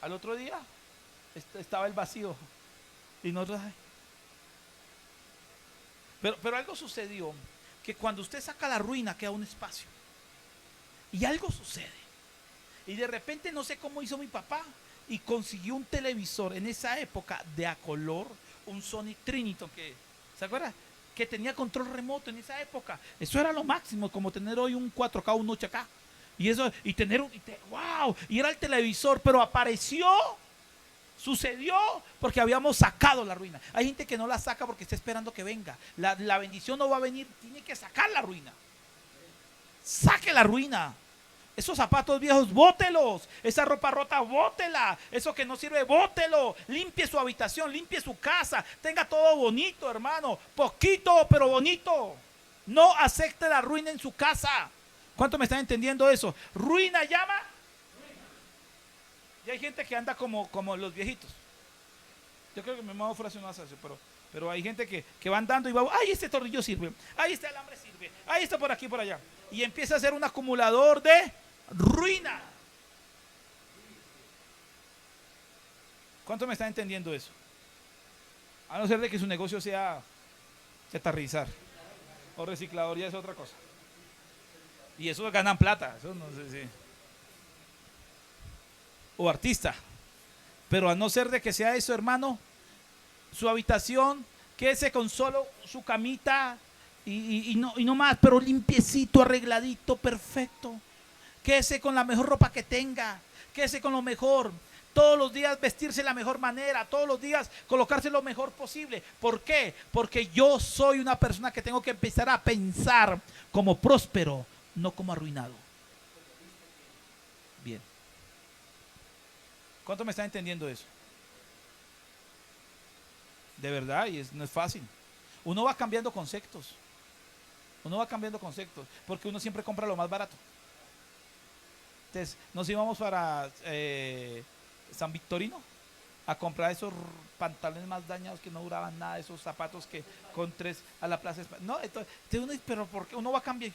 [SPEAKER 1] al otro día estaba el vacío. Y nosotros... Pero algo sucedió, que cuando usted saca la ruina queda un espacio. Y algo sucede. Y de repente no sé cómo hizo mi papá y consiguió un televisor en esa época de a color, un Sony Triniton que, ¿se acuerda? Que tenía control remoto en esa época. Eso era lo máximo, como tener hoy un 4K, un 8K. Y eso, y tener wow, y era el televisor, pero apareció, sucedió porque habíamos sacado la ruina. Hay gente que no la saca porque está esperando que venga. La bendición no va a venir, tiene que sacar la ruina. Saque la ruina. Esos zapatos viejos, bótelos. Esa ropa rota, bótela. Eso que no sirve, bótelo. Limpie su habitación, limpie su casa. Tenga todo bonito, hermano. Poquito, pero bonito. No acepte la ruina en su casa. ¿Cuánto me están entendiendo eso? Ruina llama. Y hay gente que anda como los viejitos. Yo creo que mi mamá frase no hace eso, pero hay gente que va andando y va, ay, este tornillo sirve, ay, este alambre sirve, ay, está por aquí, por allá. Y empieza a ser un acumulador de ruina. ¿Cuánto me están entendiendo eso? A no ser de que su negocio sea chatarrizar o reciclador, ya es otra cosa. Y eso ganan plata, eso no sé si. O artista. Pero a no ser de que sea eso, hermano, su habitación, quédese con solo su camita y no más, pero limpiecito, arregladito, perfecto. Quédese con la mejor ropa que tenga, quédese con lo mejor. Todos los días vestirse de la mejor manera, todos los días colocarse lo mejor posible. ¿Por qué? Porque yo soy una persona que tengo que empezar a pensar como próspero, no como arruinado. Bien. ¿Cuánto me está entendiendo eso? De verdad, y no es fácil. Uno va cambiando conceptos. Uno va cambiando conceptos, porque uno siempre compra lo más barato. Entonces, nos íbamos para San Victorino a comprar esos pantalones más dañados que no duraban nada, esos zapatos que con 3 a la plaza. No, entonces, uno dice, pero ¿por qué uno va a cambiar?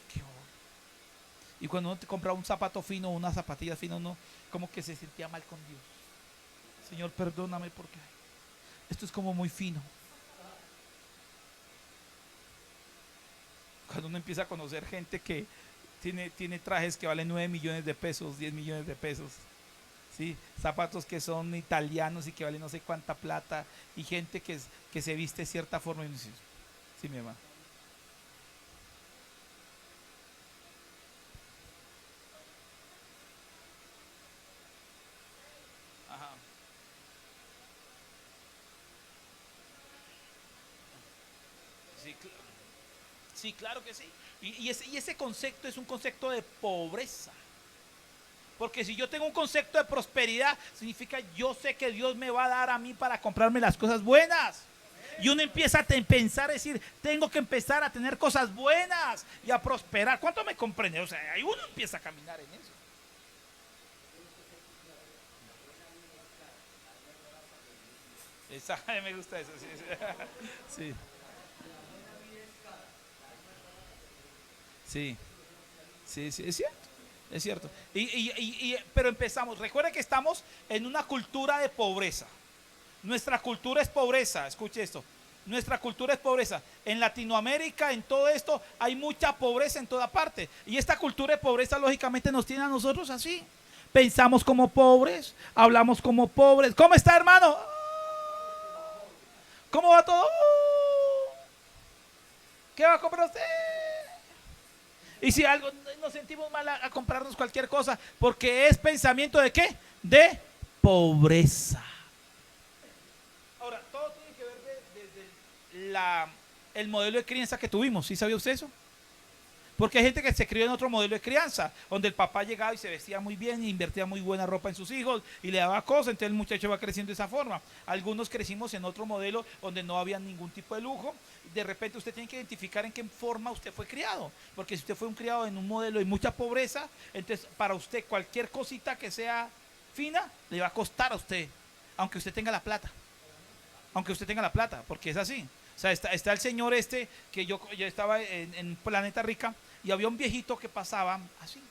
[SPEAKER 1] Y cuando uno te compra un zapato fino, una zapatilla fina, uno como que se sentía mal con Dios. Señor, perdóname porque esto es como muy fino. Cuando uno empieza a conocer gente que tiene trajes que valen 9 millones de pesos, 10 millones de pesos, ¿sí? Zapatos que son italianos y que valen no sé cuánta plata, y gente que se viste de cierta forma. Y uno dice, sí, mi hermano. Ajá. Sí, sí, claro que sí. Y ese concepto es un concepto de pobreza. Porque si yo tengo un concepto de prosperidad, significa yo sé que Dios me va a dar a mí para comprarme las cosas buenas. Y uno empieza a pensar, decir, tengo que empezar a tener cosas buenas y a prosperar. ¿Cuánto me comprende? O sea, ahí uno empieza a caminar en eso. Esa, me gusta eso. Sí. Sí. Sí, sí, es cierto. Es cierto. Pero empezamos. Recuerda que estamos en una cultura de pobreza. Nuestra cultura es pobreza. Escuche esto. Nuestra cultura es pobreza. En Latinoamérica, en todo esto, hay mucha pobreza en toda parte. Y esta cultura de pobreza, lógicamente, nos tiene a nosotros así. Pensamos como pobres, hablamos como pobres. ¿Cómo está, hermano? ¿Cómo va todo? ¿Qué va a comprar usted? Y si algo nos sentimos mal a comprarnos cualquier cosa, porque es pensamiento de ¿qué? De pobreza. Ahora, todo tiene que ver desde el modelo de crianza que tuvimos. ¿Sí sabía usted eso? Porque hay gente que se crió en otro modelo de crianza, donde el papá llegaba y se vestía muy bien, e invertía muy buena ropa en sus hijos y le daba cosas, entonces el muchacho va creciendo de esa forma. Algunos crecimos en otro modelo donde no había ningún tipo de lujo. De repente usted tiene que identificar en qué forma usted fue criado, porque si usted fue criado en un modelo de mucha pobreza, entonces para usted cualquier cosita que sea fina le va a costar a usted, aunque usted tenga la plata. Aunque usted tenga la plata, porque es así. O sea, está el señor que yo estaba en Planeta Rica y había un viejito que pasaba así,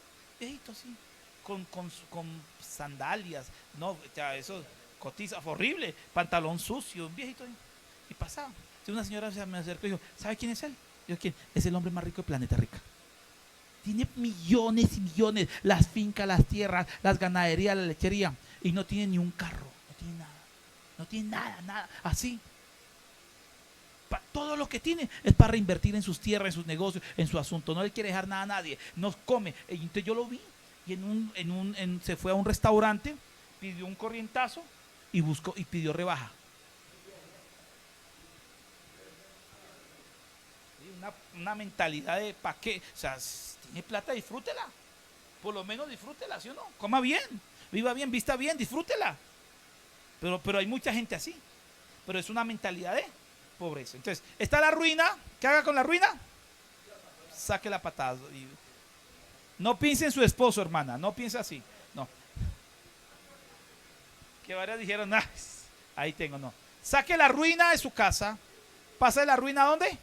[SPEAKER 1] viejito así, con sandalias, no, ya eso, cotiza, horrible, pantalón sucio, un viejito ahí, y pasaba. Entonces una señora se me acercó y dijo, ¿sabe quién es él? Yo, ¿quién? Es el hombre más rico de Planeta Rica. Tiene millones y millones, las fincas, las tierras, las ganaderías, la lechería, y no tiene ni un carro, no tiene nada. No tiene nada, nada, así. Todo lo que tiene es para reinvertir en sus tierras, en sus negocios, en su asunto. No le quiere dejar nada a nadie, no come. Entonces yo lo vi y se fue a un restaurante, pidió un corrientazo y buscó y pidió rebaja. Una mentalidad de ¿para qué? O sea, si tiene plata, disfrútela. Por lo menos disfrútela, ¿sí o no? Coma bien, viva bien, vista bien, disfrútela. Pero hay mucha gente así. Pero es una mentalidad de pobreza. Entonces, está la ruina. ¿Qué haga con la ruina? Saque la patada. No piense en su esposo, hermana. No piense así. No. Que varias dijeron, ah, ahí tengo, no. Saque la ruina de su casa. Pasa de la ruina ¿a dónde?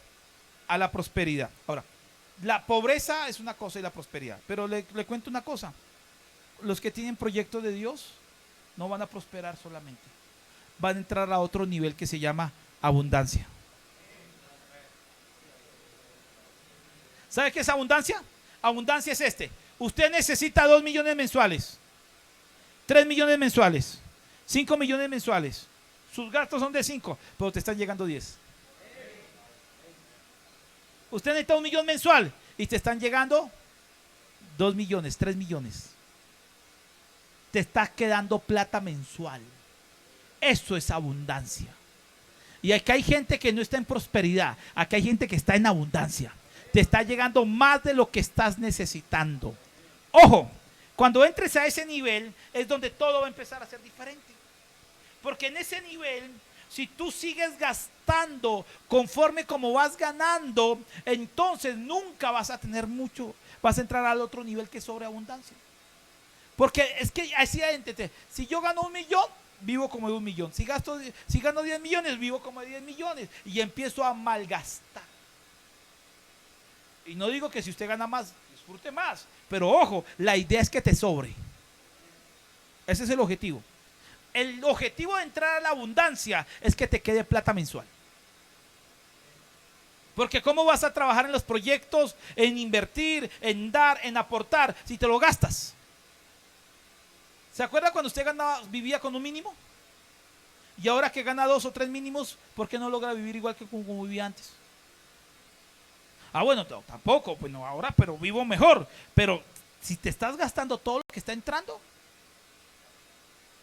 [SPEAKER 1] A la prosperidad. Ahora, la pobreza es una cosa y la prosperidad. Pero le cuento una cosa. Los que tienen proyectos de Dios no van a prosperar solamente. Van a entrar a otro nivel que se llama abundancia. ¿Sabe qué es abundancia? Abundancia es usted necesita 2 millones mensuales, 3 millones mensuales, 5 millones mensuales. Sus gastos son de 5, pero te están llegando 10. Usted necesita 1 millón mensual y te están llegando 2 millones, 3 millones. Te está quedando plata mensual. Eso es abundancia. Y aquí hay gente que no está en prosperidad. Aquí hay gente que está en abundancia. Te está llegando más de lo que estás necesitando. Ojo, cuando entres a ese nivel es donde todo va a empezar a ser diferente. Porque en ese nivel, si tú sigues gastando conforme como vas ganando, entonces nunca vas a tener mucho. Vas a entrar al otro nivel que es sobreabundancia. Porque es que así, si yo gano 1 millón, vivo como de 1 millón. Si gano 10 millones, vivo como de 10 millones. Y empiezo a malgastar. Y no digo que si usted gana más, disfrute más. Pero ojo, la idea es que te sobre. Ese es el objetivo. El objetivo de entrar a la abundancia es que te quede plata mensual. Porque ¿cómo vas a trabajar en los proyectos, en invertir, en dar, en aportar, si te lo gastas? ¿Se acuerda cuando usted vivía con un mínimo? Y ahora que gana 2 o 3 mínimos, ¿por qué no logra vivir igual que como vivía antes? Ah, bueno, tampoco, pues no ahora, pero vivo mejor. Pero si te estás gastando todo lo que está entrando,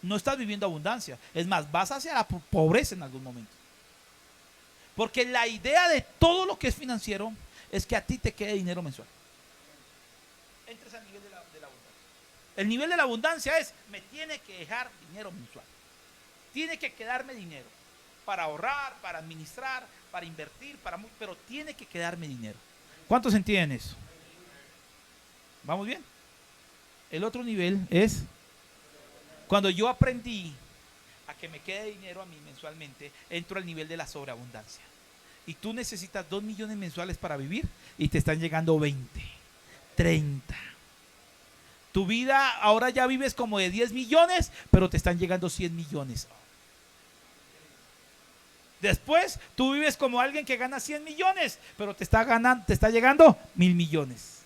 [SPEAKER 1] no estás viviendo abundancia. Es más, vas hacia la pobreza en algún momento. Porque la idea de todo lo que es financiero es que a ti te quede dinero mensual. Entres al nivel de la abundancia. El nivel de la abundancia es, me tiene que dejar dinero mensual. Tiene que quedarme dinero para ahorrar, para administrar, para invertir, pero tiene que quedarme dinero. ¿Cuántos entienden eso? ¿Vamos bien? El otro nivel es cuando yo aprendí a que me quede dinero a mí mensualmente, entro al nivel de la sobreabundancia. Y tú necesitas 2 millones mensuales para vivir y te están llegando 20, 30. Tu vida ahora ya vives como de 10 millones, pero te están llegando 100 millones. Después tú vives como alguien que gana 100 millones, pero te está llegando 1000 millones.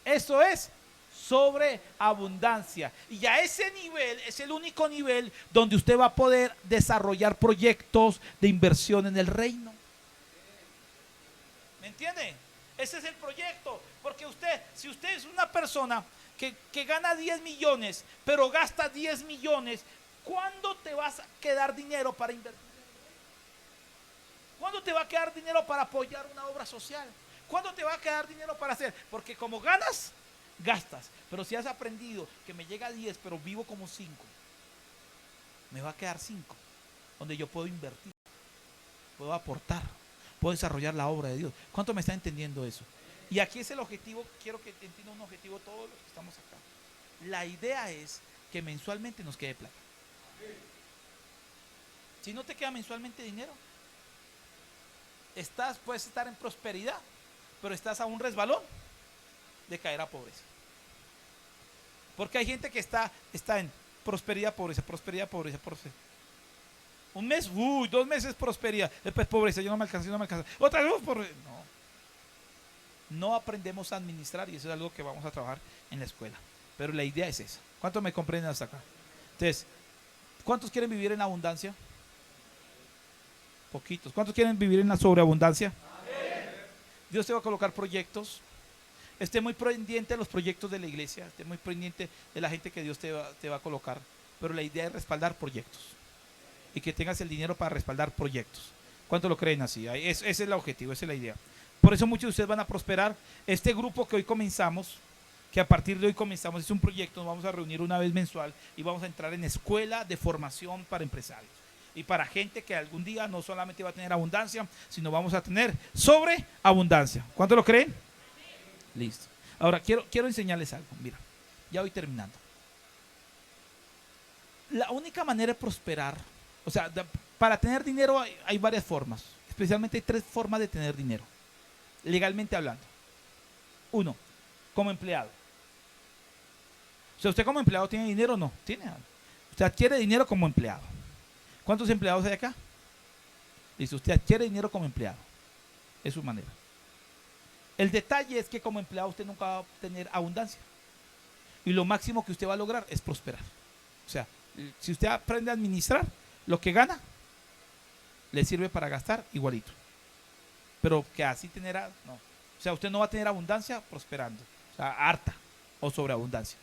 [SPEAKER 1] Eso es sobreabundancia. Y a ese nivel es el único nivel donde usted va a poder desarrollar proyectos de inversión en el reino. ¿Me entiende? Ese es el proyecto. Porque si usted es una persona que gana 10 millones, pero gasta 10 millones, ¿cuándo te vas a quedar dinero para invertir? ¿Cuándo te va a quedar dinero para apoyar una obra social? ¿Cuándo te va a quedar dinero para hacer? Porque como ganas, gastas. Pero si has aprendido que me llega a 10, pero vivo como 5, me va a quedar 5, donde yo puedo invertir, puedo aportar, puedo desarrollar la obra de Dios. ¿Cuánto me está entendiendo eso? Y aquí es el objetivo, quiero que entienda un objetivo todos los que estamos acá. La idea es que mensualmente nos quede plata. Si no te queda mensualmente dinero, puedes estar en prosperidad, pero estás a un resbalón de caer a pobreza. Porque hay gente que está en prosperidad, pobreza, prosperidad, pobreza, pobreza. Un mes, 2 meses prosperidad, después pobreza, yo no me alcanzo, otra vez pobreza. No aprendemos a administrar, y eso es algo que vamos a trabajar en la escuela. Pero la idea es esa. ¿Cuántos me comprenden hasta acá? Entonces, ¿cuántos quieren vivir en abundancia? Poquitos. ¿Cuántos quieren vivir en la sobreabundancia? Dios te va a colocar proyectos. Esté muy pendiente de los proyectos de la iglesia, esté muy pendiente de la gente que Dios te va a colocar. Pero la idea es respaldar proyectos y que tengas el dinero para respaldar proyectos. ¿Cuántos lo creen así? Ese es el objetivo, esa es la idea. Por eso muchos de ustedes van a prosperar. Este grupo que hoy comenzamos, que a partir de hoy comenzamos, es un proyecto. Nos vamos a reunir una vez mensual y vamos a entrar en escuela de formación para empresarios y para gente que algún día no solamente va a tener abundancia, sino vamos a tener sobreabundancia. ¿Cuántos lo creen? Listo. Ahora quiero enseñarles algo. Mira, ya voy terminando. La única manera de prosperar, o sea, para tener dinero hay varias formas. Especialmente hay 3 formas de tener dinero, legalmente hablando. 1, como empleado. O sea, ¿usted como empleado tiene dinero o no? Tiene. Usted adquiere dinero como empleado. ¿Cuántos empleados hay acá? Dice, usted adquiere dinero como empleado. Es su manera. El detalle es que como empleado usted nunca va a tener abundancia. Y lo máximo que usted va a lograr es prosperar. O sea, si usted aprende a administrar, lo que gana le sirve para gastar igualito. Pero que así no. O sea, usted no va a tener abundancia prosperando. O sea, harta o sobreabundancia.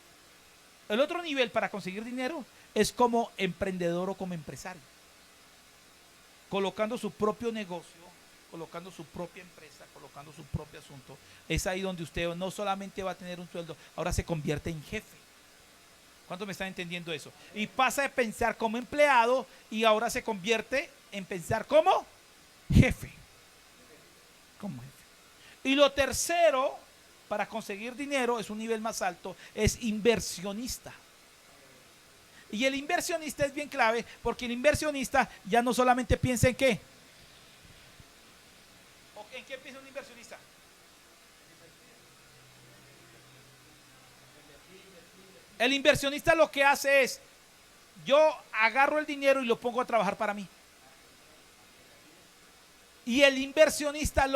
[SPEAKER 1] El otro nivel para conseguir dinero es como emprendedor o como empresario. Colocando su propio negocio, colocando su propia empresa, colocando su propio asunto. Es ahí donde usted no solamente va a tener un sueldo, ahora se convierte en jefe. ¿Cuántos me están entendiendo eso? Y pasa de pensar como empleado y ahora se convierte en pensar como jefe. Como jefe. Y lo tercero, para conseguir dinero, es un nivel más alto, es inversionista. Y el inversionista es bien clave, porque el inversionista ya no solamente piensa en qué. ¿En qué piensa un inversionista? El inversionista lo que hace es, yo agarro el dinero y lo pongo a trabajar para mí. Y el inversionista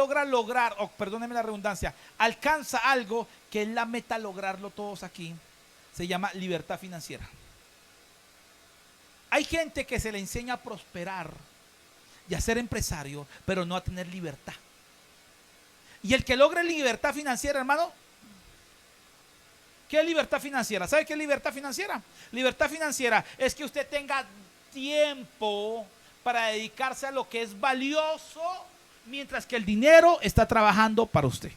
[SPEAKER 1] perdónenme la redundancia, alcanza algo que es la meta lograrlo todos aquí. Se llama libertad financiera. Hay gente que se le enseña a prosperar y a ser empresario, pero no a tener libertad. Y el que logre libertad financiera, hermano, ¿qué es libertad financiera? ¿Sabe qué es libertad financiera? Libertad financiera es que usted tenga tiempo para dedicarse a lo que es valioso, mientras que el dinero está trabajando para usted.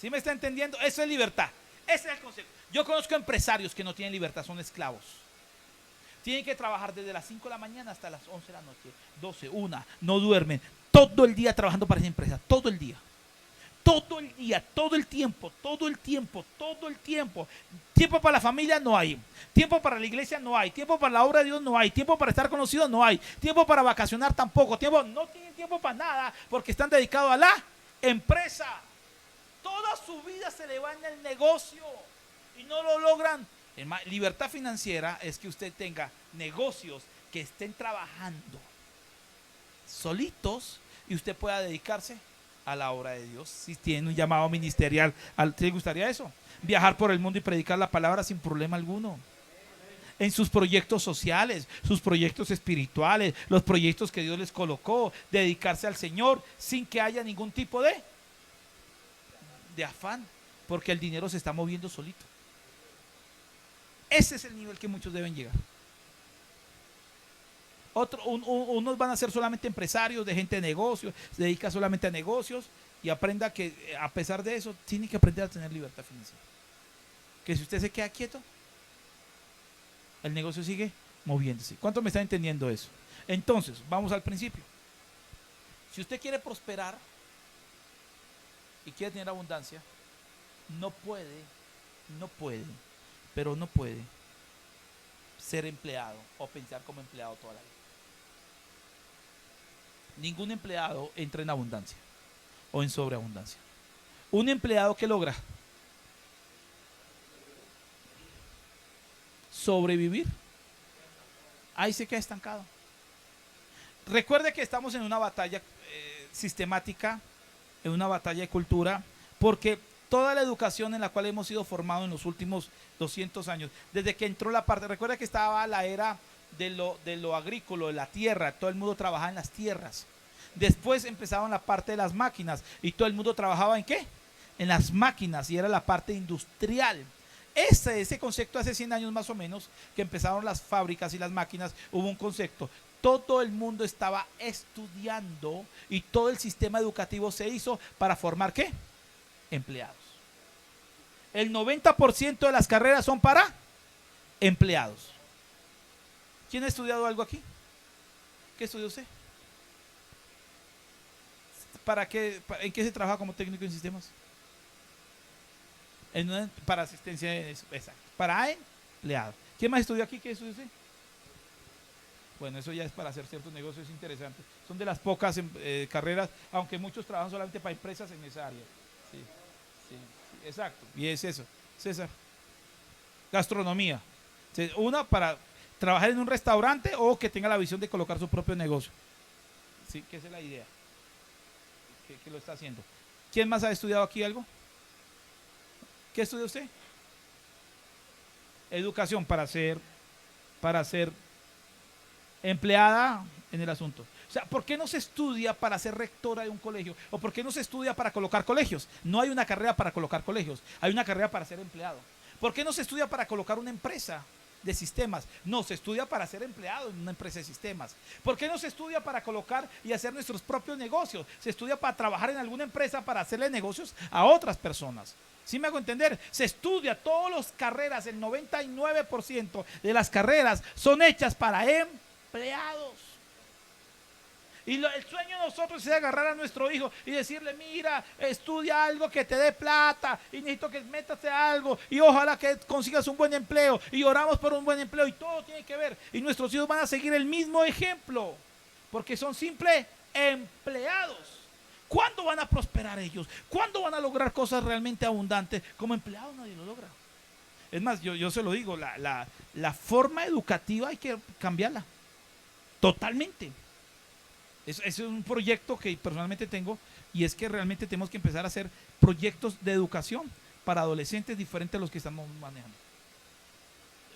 [SPEAKER 1] ¿Sí me está entendiendo? Eso es libertad. Ese es el concepto. Yo conozco empresarios que no tienen libertad, son esclavos. Tienen que trabajar desde las 5 de la mañana hasta las 11 de la noche, 12, 1, no duermen. Todo el día trabajando para esa empresa, todo el día. Todo el día, todo el tiempo. Tiempo para la familia no hay. Tiempo para la iglesia no hay. Tiempo para la obra de Dios no hay. Tiempo para estar conocido no hay. Tiempo para vacacionar tampoco. No tienen tiempo para nada porque están dedicados a la empresa. toda su vida se le va en el negocio y no lo logran. Libertad financiera es que usted tenga negocios que estén trabajando solitos y usted pueda dedicarse a la obra de Dios. Si tiene un llamado ministerial, ¿te gustaría eso? Viajar por el mundo y predicar la palabra sin problema alguno. En sus proyectos sociales, sus proyectos espirituales, los proyectos que Dios les colocó, dedicarse al Señor sin que haya ningún tipo de afán, porque el dinero se está moviendo solito. Ese es el nivel que muchos deben llegar. Unos van a ser solamente empresarios, de gente de negocios, se dedica solamente a negocios y aprenda que a pesar de eso tiene que aprender a tener libertad financiera. Que si usted se queda quieto, el negocio sigue moviéndose. ¿Cuánto me está entendiendo eso? Entonces, vamos al principio. Si usted quiere prosperar y quiere tener abundancia, no puede ser empleado o pensar como empleado toda la vida. Ningún empleado entra en abundancia o en sobreabundancia. Un empleado que logra sobrevivir, ahí se queda estancado. Recuerde que estamos en una batalla sistemática, en una batalla de cultura, porque toda la educación en la cual hemos sido formados en los últimos 200 años, desde que entró la parte, recuerda que estaba la era de lo agrícola, de la tierra, todo el mundo trabajaba en las tierras. Después empezaron la parte de las máquinas y todo el mundo trabajaba ¿en qué? En las máquinas, y era la parte industrial. Ese concepto hace 100 años más o menos, que empezaron las fábricas y las máquinas, hubo un concepto. Todo el mundo estaba estudiando y todo el sistema educativo se hizo para formar ¿qué? Empleados. El 90% de las carreras son para empleados. ¿Quién ha estudiado algo aquí? ¿Qué estudió usted? ¿En qué se trabaja como técnico en sistemas? Para asistencia, exacto. Para empleado. ¿Quién más estudió aquí? ¿Qué estudió usted? Bueno, eso ya es para hacer ciertos negocios interesantes. Son de las pocas carreras, aunque muchos trabajan solamente para empresas en esa área. Sí, exacto. Y es eso, César. Gastronomía. Una para trabajar en un restaurante o que tenga la visión de colocar su propio negocio. Sí, que esa es la idea. Que lo está haciendo. ¿Quién más ha estudiado aquí algo? ¿Qué estudia usted? Educación para ser empleada en el asunto. O sea, ¿por qué no se estudia para ser rectora de un colegio? ¿O por qué no se estudia para colocar colegios? No hay una carrera para colocar colegios, hay una carrera para ser empleado. ¿Por qué no se estudia para colocar una empresa de sistemas? No, se estudia para ser empleado en una empresa de sistemas. ¿Por qué no se estudia para colocar y hacer nuestros propios negocios? Se estudia para trabajar en alguna empresa para hacerle negocios a otras personas. ¿Sí me hago entender? Se estudia, todas las carreras, el 99% de las carreras son hechas para empleados. Y el sueño de nosotros es agarrar a nuestro hijo y decirle, mira, estudia algo que te dé plata y necesito que metas algo y ojalá que consigas un buen empleo y oramos por un buen empleo y todo tiene que ver. Y nuestros hijos van a seguir el mismo ejemplo porque son simples empleados. ¿Cuándo van a prosperar ellos? ¿Cuándo van a lograr cosas realmente abundantes? Como empleados nadie lo logra. Es más, yo se lo digo, la forma educativa hay que cambiarla totalmente. Es un proyecto que personalmente tengo y es que realmente tenemos que empezar a hacer proyectos de educación para adolescentes diferentes a los que estamos manejando.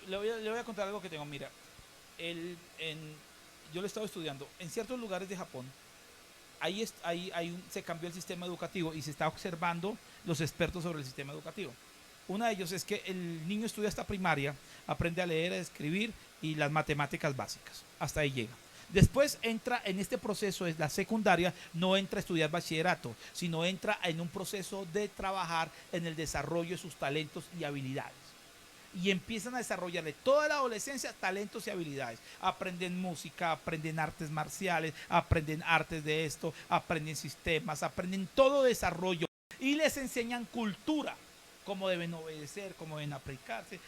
[SPEAKER 1] Le voy a contar algo que tengo. Mira, yo lo he estado estudiando. En ciertos lugares de Japón, se cambió el sistema educativo y se está observando los expertos sobre el sistema educativo. Uno de ellos es que el niño estudia hasta primaria, aprende a leer, a escribir y las matemáticas básicas. Hasta ahí llega. Después entra en este proceso, es la secundaria, no entra a estudiar bachillerato, sino entra en un proceso de trabajar en el desarrollo de sus talentos y habilidades. Y empiezan a desarrollarle toda la adolescencia talentos y habilidades. Aprenden música, aprenden artes marciales, aprenden artes de esto, aprenden sistemas, aprenden todo desarrollo. Y les enseñan cultura, cómo deben obedecer, cómo deben aplicarse,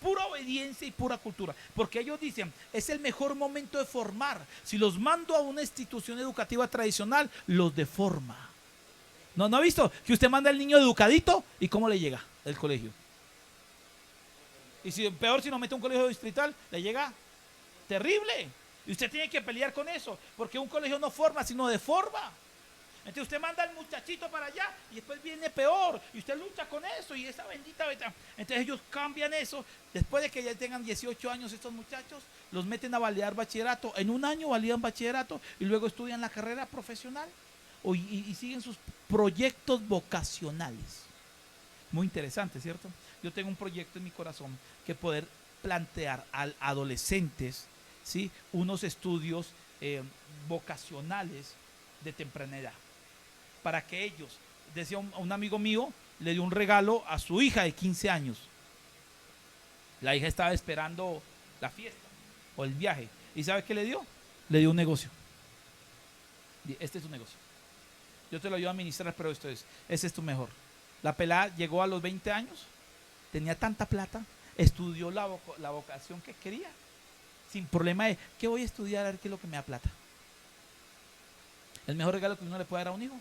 [SPEAKER 1] pura obediencia y pura cultura. Porque ellos dicen, es el mejor momento de formar. Si los mando a una institución educativa tradicional, los deforma. No ha visto que usted manda al niño educadito y cómo le llega el colegio. Y si peor si nos mete a un colegio distrital, le llega terrible. Y usted tiene que pelear con eso, porque un colegio no forma, sino deforma. Entonces usted manda al muchachito para allá y después viene peor. Y usted lucha con eso y esa bendita. Entonces ellos cambian eso. Después de que ya tengan 18 años estos muchachos, los meten a validar bachillerato. En un año validan bachillerato y luego estudian la carrera profesional y siguen sus proyectos vocacionales. Muy interesante, ¿cierto? Yo tengo un proyecto en mi corazón que poder plantear a adolescentes, ¿sí?, unos estudios vocacionales de temprana edad, para que ellos, decía un amigo mío, le dio un regalo a su hija de 15 años. La hija estaba esperando la fiesta o el viaje. ¿Y sabe qué le dio? Le dio un negocio. Este es un negocio. Yo te lo ayudo a administrar, pero ese es tu mejor. La pelada llegó a los 20 años, tenía tanta plata, estudió la vocación que quería, sin problema de, ¿qué voy a estudiar? A ver qué es lo que me da plata. El mejor regalo que uno le puede dar a un hijo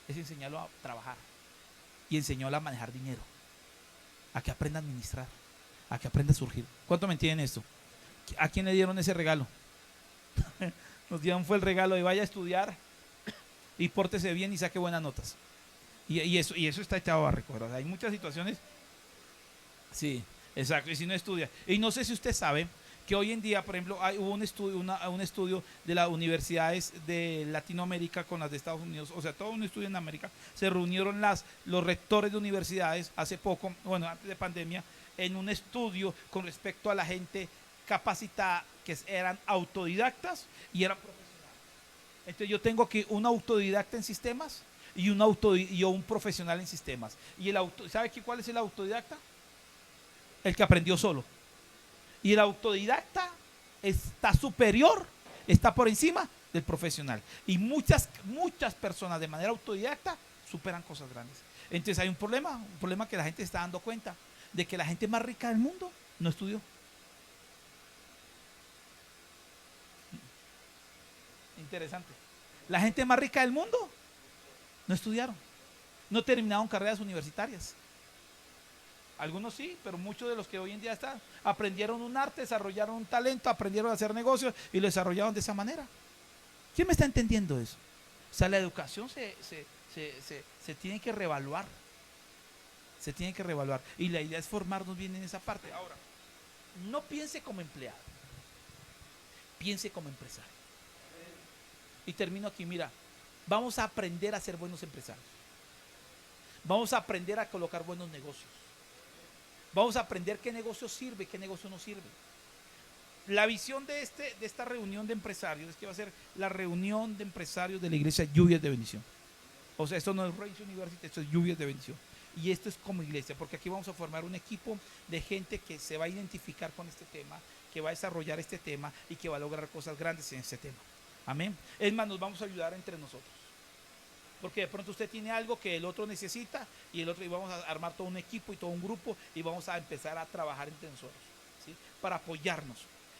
[SPEAKER 1] es enseñarlo a trabajar y enseñarlo a manejar dinero, a que aprenda a administrar, a que aprenda a surgir. ¿Cuánto me entienden esto? ¿A quién le dieron ese regalo? Nos dieron fue el regalo de vaya a estudiar y pórtese bien y saque buenas notas. Y eso está echado a recordar. Hay muchas situaciones. Sí, exacto. Y si no estudia. Y no sé si usted sabe que hoy en día, por ejemplo, hubo un estudio de las universidades de Latinoamérica con las de Estados Unidos, o sea, todo un estudio en América. Se reunieron los rectores de universidades hace poco, bueno, antes de pandemia, en un estudio con respecto a la gente capacitada que eran autodidactas y eran profesionales. Entonces yo tengo aquí un autodidacta en sistemas y un profesional en sistemas. Y ¿sabe cuál es el autodidacta? El que aprendió solo. Y el autodidacta está superior, está por encima del profesional. Y muchas personas de manera autodidacta superan cosas grandes. Entonces hay un problema que la gente está dando cuenta de que la gente más rica del mundo no estudió. Interesante. La gente más rica del mundo no estudiaron, no terminaron carreras universitarias. Algunos sí, pero muchos de los que hoy en día están aprendieron un arte, desarrollaron un talento, aprendieron a hacer negocios y lo desarrollaron de esa manera. ¿Quién me está entendiendo eso? O sea, la educación se tiene que reevaluar. Se tiene que reevaluar. Y la idea es formarnos bien en esa parte. Ahora, no piense como empleado, piense como empresario. Y termino aquí, mira, vamos a aprender a ser buenos empresarios. Vamos a aprender a colocar buenos negocios. Vamos a aprender qué negocio sirve, qué negocio no sirve. La visión de esta reunión de empresarios es que va a ser la reunión de empresarios de la iglesia Lluvias de Bendición. O sea, esto no es Race University, esto es Lluvias de Bendición. Y esto es como iglesia, porque aquí vamos a formar un equipo de gente que se va a identificar con este tema, que va a desarrollar este tema y que va a lograr cosas grandes en este tema. Amén. Es más, nos vamos a ayudar entre nosotros. Porque de pronto usted tiene algo que el otro necesita y vamos a armar todo un equipo y todo un grupo y vamos a empezar a trabajar entre nosotros, ¿sí?, para apoyarnos.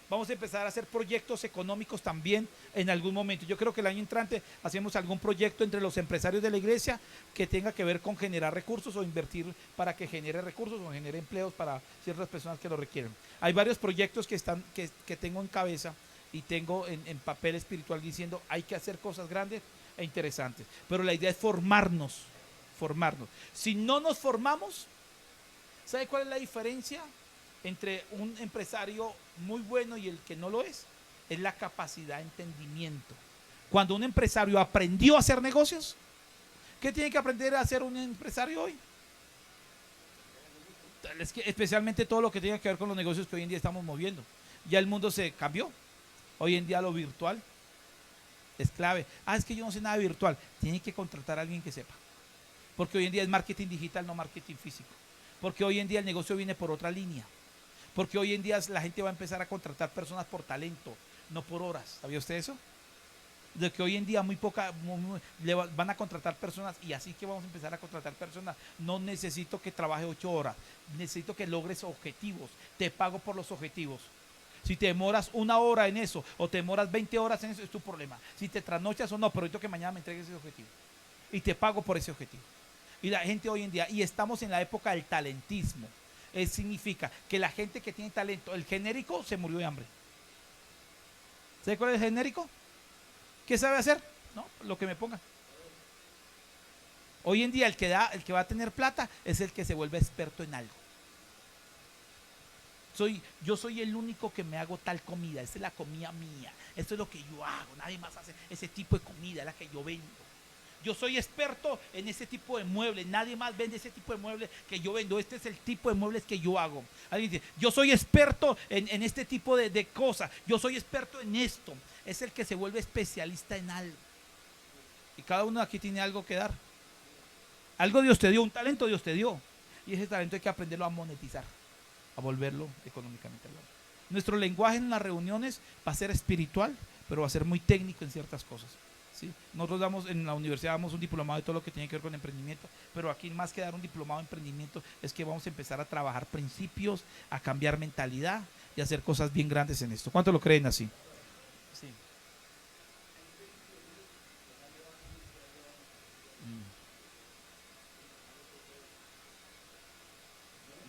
[SPEAKER 1] Vamos a empezar a hacer proyectos económicos también en algún momento. Yo creo que el año entrante hacemos algún proyecto entre los empresarios de la iglesia que tenga que ver con generar recursos o invertir para que genere recursos o genere empleos para ciertas personas que lo requieren. Hay varios proyectos que tengo en cabeza y tengo en papel espiritual diciendo hay que hacer cosas grandes e interesantes, pero la idea es formarnos. Si no nos formamos, ¿sabe cuál es la diferencia entre un empresario muy bueno y el que no lo es? Es la capacidad de entendimiento. Cuando un empresario aprendió a hacer negocios, ¿qué tiene que aprender a hacer un empresario hoy? Es que especialmente todo lo que tiene que ver con los negocios que hoy en día estamos moviendo. Ya el mundo se cambió. Hoy en día lo virtual es clave. Es que yo no sé nada de virtual. Tiene que contratar a alguien que sepa. Porque hoy en día es marketing digital, no marketing físico. Porque hoy en día el negocio viene por otra línea. Porque hoy en día la gente va a empezar a contratar personas por talento, no por horas. ¿Sabía usted eso? De que hoy en día van a contratar personas y así que vamos a empezar a contratar personas. No necesito que trabaje 8 horas. Necesito que logres objetivos. Te pago por los objetivos. Si te demoras 1 hora en eso o te demoras 20 horas en eso, es tu problema. Si te trasnochas o no, pero necesito que mañana me entregues ese objetivo. y te pago por ese objetivo. Y la gente hoy en día, y estamos en la época del talentismo, significa que la gente que tiene talento, el genérico se murió de hambre. ¿Sabe cuál es el genérico? ¿Qué sabe hacer? No, lo que me ponga. Hoy en día el que va a tener plata es el que se vuelve experto en algo. Yo soy el único que me hago tal comida, esta es la comida mía, esto es lo que yo hago, nadie más hace ese tipo de comida, es la que yo vendo. Yo soy experto en ese tipo de muebles, nadie más vende ese tipo de muebles que yo vendo, este es el tipo de muebles que yo hago. Alguien dice, yo soy experto en este tipo de cosas, yo soy experto en esto, es el que se vuelve especialista en algo. Y cada uno aquí tiene algo que dar. Algo Dios te dio, un talento Dios te dio, y ese talento hay que aprenderlo a monetizar, a volverlo económicamente hablando. Nuestro lenguaje en las reuniones va a ser espiritual, pero va a ser muy técnico en ciertas cosas. ¿Sí? Nosotros en la universidad damos un diplomado de todo lo que tiene que ver con emprendimiento, pero aquí más que dar un diplomado de emprendimiento es que vamos a empezar a trabajar principios, a cambiar mentalidad y a hacer cosas bien grandes en esto. ¿Cuánto lo creen así? Sí.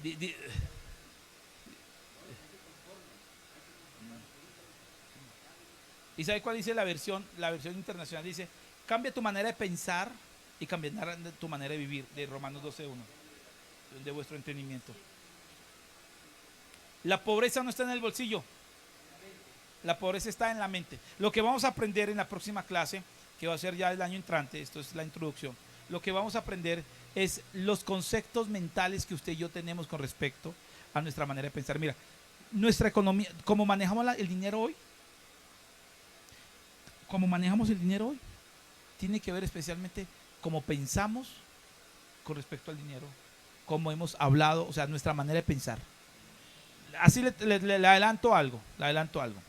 [SPEAKER 1] Di- di- ¿Y sabe cuál dice la versión? La versión internacional dice, cambia tu manera de pensar y cambiará tu manera de vivir, de Romanos 12:1, de vuestro entendimiento. La pobreza no está en el bolsillo, la pobreza está en la mente. Lo que vamos a aprender en la próxima clase, que va a ser ya el año entrante, esto es la introducción, lo que vamos a aprender es los conceptos mentales que usted y yo tenemos con respecto a nuestra manera de pensar. Mira, nuestra economía, cómo manejamos el dinero hoy, cómo manejamos el dinero hoy, tiene que ver especialmente cómo pensamos con respecto al dinero, cómo hemos hablado, o sea, nuestra manera de pensar. Así le adelanto algo, le adelanto algo.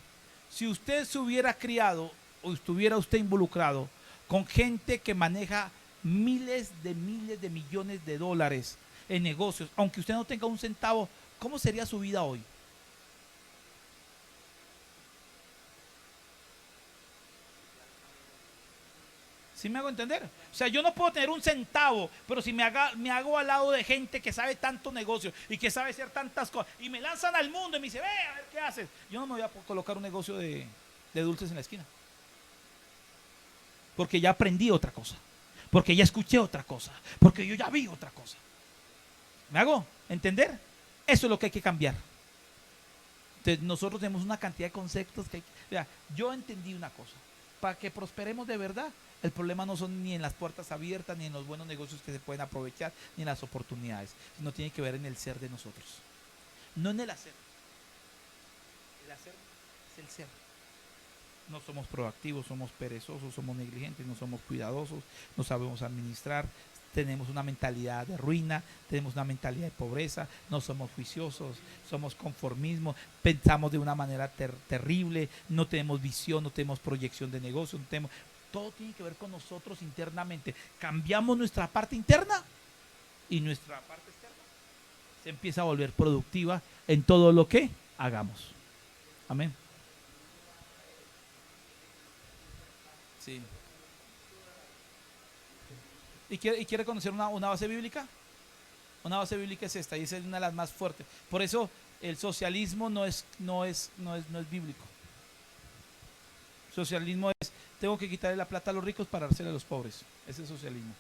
[SPEAKER 1] Si usted se hubiera criado o estuviera usted involucrado con gente que maneja miles de millones de dólares en negocios, aunque usted no tenga un centavo, ¿cómo sería su vida hoy? ¿Sí me hago entender? O sea, yo no puedo tener un centavo, pero si me hago al lado de gente que sabe tanto negocio y que sabe hacer tantas cosas y me lanzan al mundo y me dice, ve a ver qué haces. Yo no me voy a colocar un negocio de dulces en la esquina. Porque ya aprendí otra cosa. Porque ya escuché otra cosa. Porque yo ya vi otra cosa. ¿Me hago entender? Eso es lo que hay que cambiar. Entonces, nosotros tenemos una cantidad de conceptos que hay que... Vea, yo entendí una cosa. Para que prosperemos de verdad, el problema no son ni en las puertas abiertas, ni en los buenos negocios que se pueden aprovechar, ni en las oportunidades, sino tiene que ver en el ser de nosotros. No en el hacer. El hacer es el ser. No somos proactivos, somos perezosos, somos negligentes, no somos cuidadosos, no sabemos administrar, tenemos una mentalidad de ruina, tenemos una mentalidad de pobreza, no somos juiciosos, somos conformismo, pensamos de una manera terrible, no tenemos visión, no tenemos proyección de negocio, no tenemos, todo tiene que ver con nosotros internamente. Cambiamos nuestra parte interna y nuestra parte externa se empieza a volver productiva en todo lo que hagamos. Amén. Sí. ¿Y quiere conocer una base bíblica? Una base bíblica es esta, y esa es una de las más fuertes. Por eso el socialismo no es bíblico. Socialismo es, tengo que quitarle la plata a los ricos para dársela a los pobres. Ese es socialismo.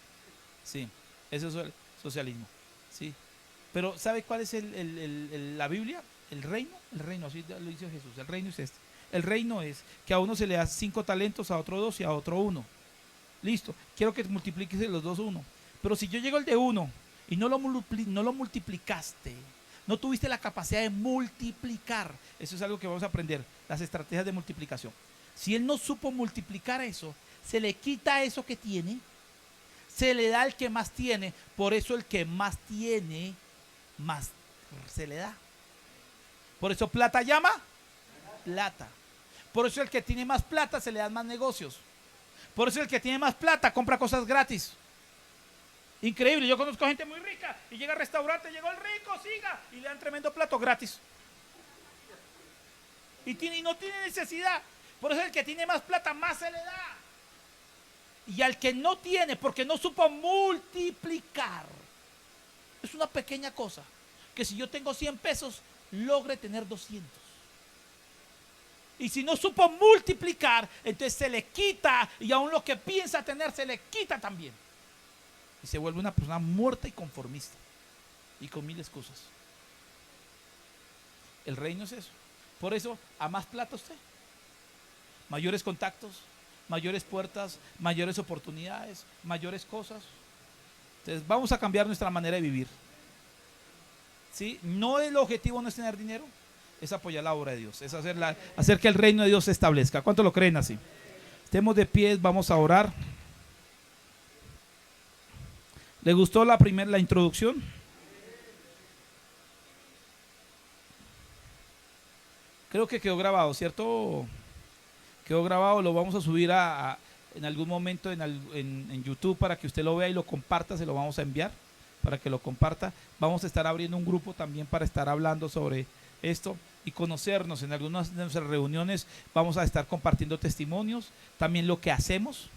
[SPEAKER 1] Sí, ese es el socialismo. Sí. Pero ¿sabe cuál es la Biblia? El reino, así lo dice Jesús. El reino es este. El reino es que a uno se le da 5 talentos, a otro 2 y a otro 1. Listo, quiero que multipliques los dos 1. Pero si yo llego al de 1 y no lo multiplicaste, no tuviste la capacidad de multiplicar, eso es algo que vamos a aprender, las estrategias de multiplicación. Si él no supo multiplicar eso, se le quita eso que tiene, se le da al que más tiene, por eso el que más tiene, más se le da. Por eso plata llama plata. Por eso el que tiene más plata se le dan más negocios. Por eso el que tiene más plata compra cosas gratis. Increíble, yo conozco gente muy rica y llega al restaurante, llegó el rico, siga, y le dan tremendo plato gratis. Y no tiene necesidad. Por eso el que tiene más plata más se le da. Y al que no tiene, porque no supo multiplicar. Es una pequeña cosa, que si yo tengo 100 pesos, logre tener 200. Y si no supo multiplicar, entonces se le quita, y aún lo que piensa tener se le quita también. Y se vuelve una persona muerta y conformista, y con mil excusas. El reino es eso. Por eso, a más plata usted, mayores contactos, mayores puertas, mayores oportunidades, mayores cosas. Entonces vamos a cambiar nuestra manera de vivir. ¿Sí? No, el objetivo no es tener dinero, es apoyar la obra de Dios, es hacer que el reino de Dios se establezca. ¿Cuántos lo creen así? Estemos de pie, vamos a orar. ¿Le gustó la introducción? Creo que quedó grabado, ¿cierto? Quedó grabado, lo vamos a subir en algún momento en YouTube para que usted lo vea y lo comparta, se lo vamos a enviar para que lo comparta. Vamos a estar abriendo un grupo también para estar hablando sobre esto y conocernos. En algunas de nuestras reuniones vamos a estar compartiendo testimonios, también lo que hacemos,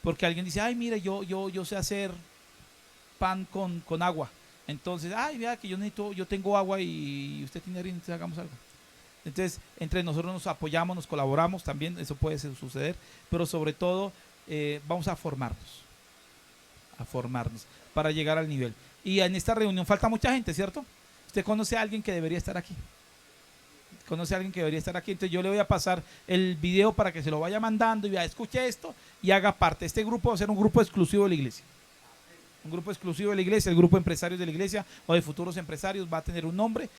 [SPEAKER 1] porque alguien dice, ay, mire, yo sé hacer pan con agua. Entonces, ay, vea que yo tengo agua y usted tiene harina, entonces hagamos algo. Entonces, entre nosotros nos apoyamos, nos colaboramos también, eso puede suceder, pero sobre todo vamos a formarnos para llegar al nivel. Y en esta reunión falta mucha gente, ¿cierto? Usted conoce a alguien que debería estar aquí. Entonces yo le voy a pasar el video para que se lo vaya mandando y vea, escuche esto y haga parte. Este grupo va a ser un grupo exclusivo de la iglesia. Un grupo exclusivo de la iglesia, el grupo de empresarios de la iglesia o de futuros empresarios va a tener un nombre.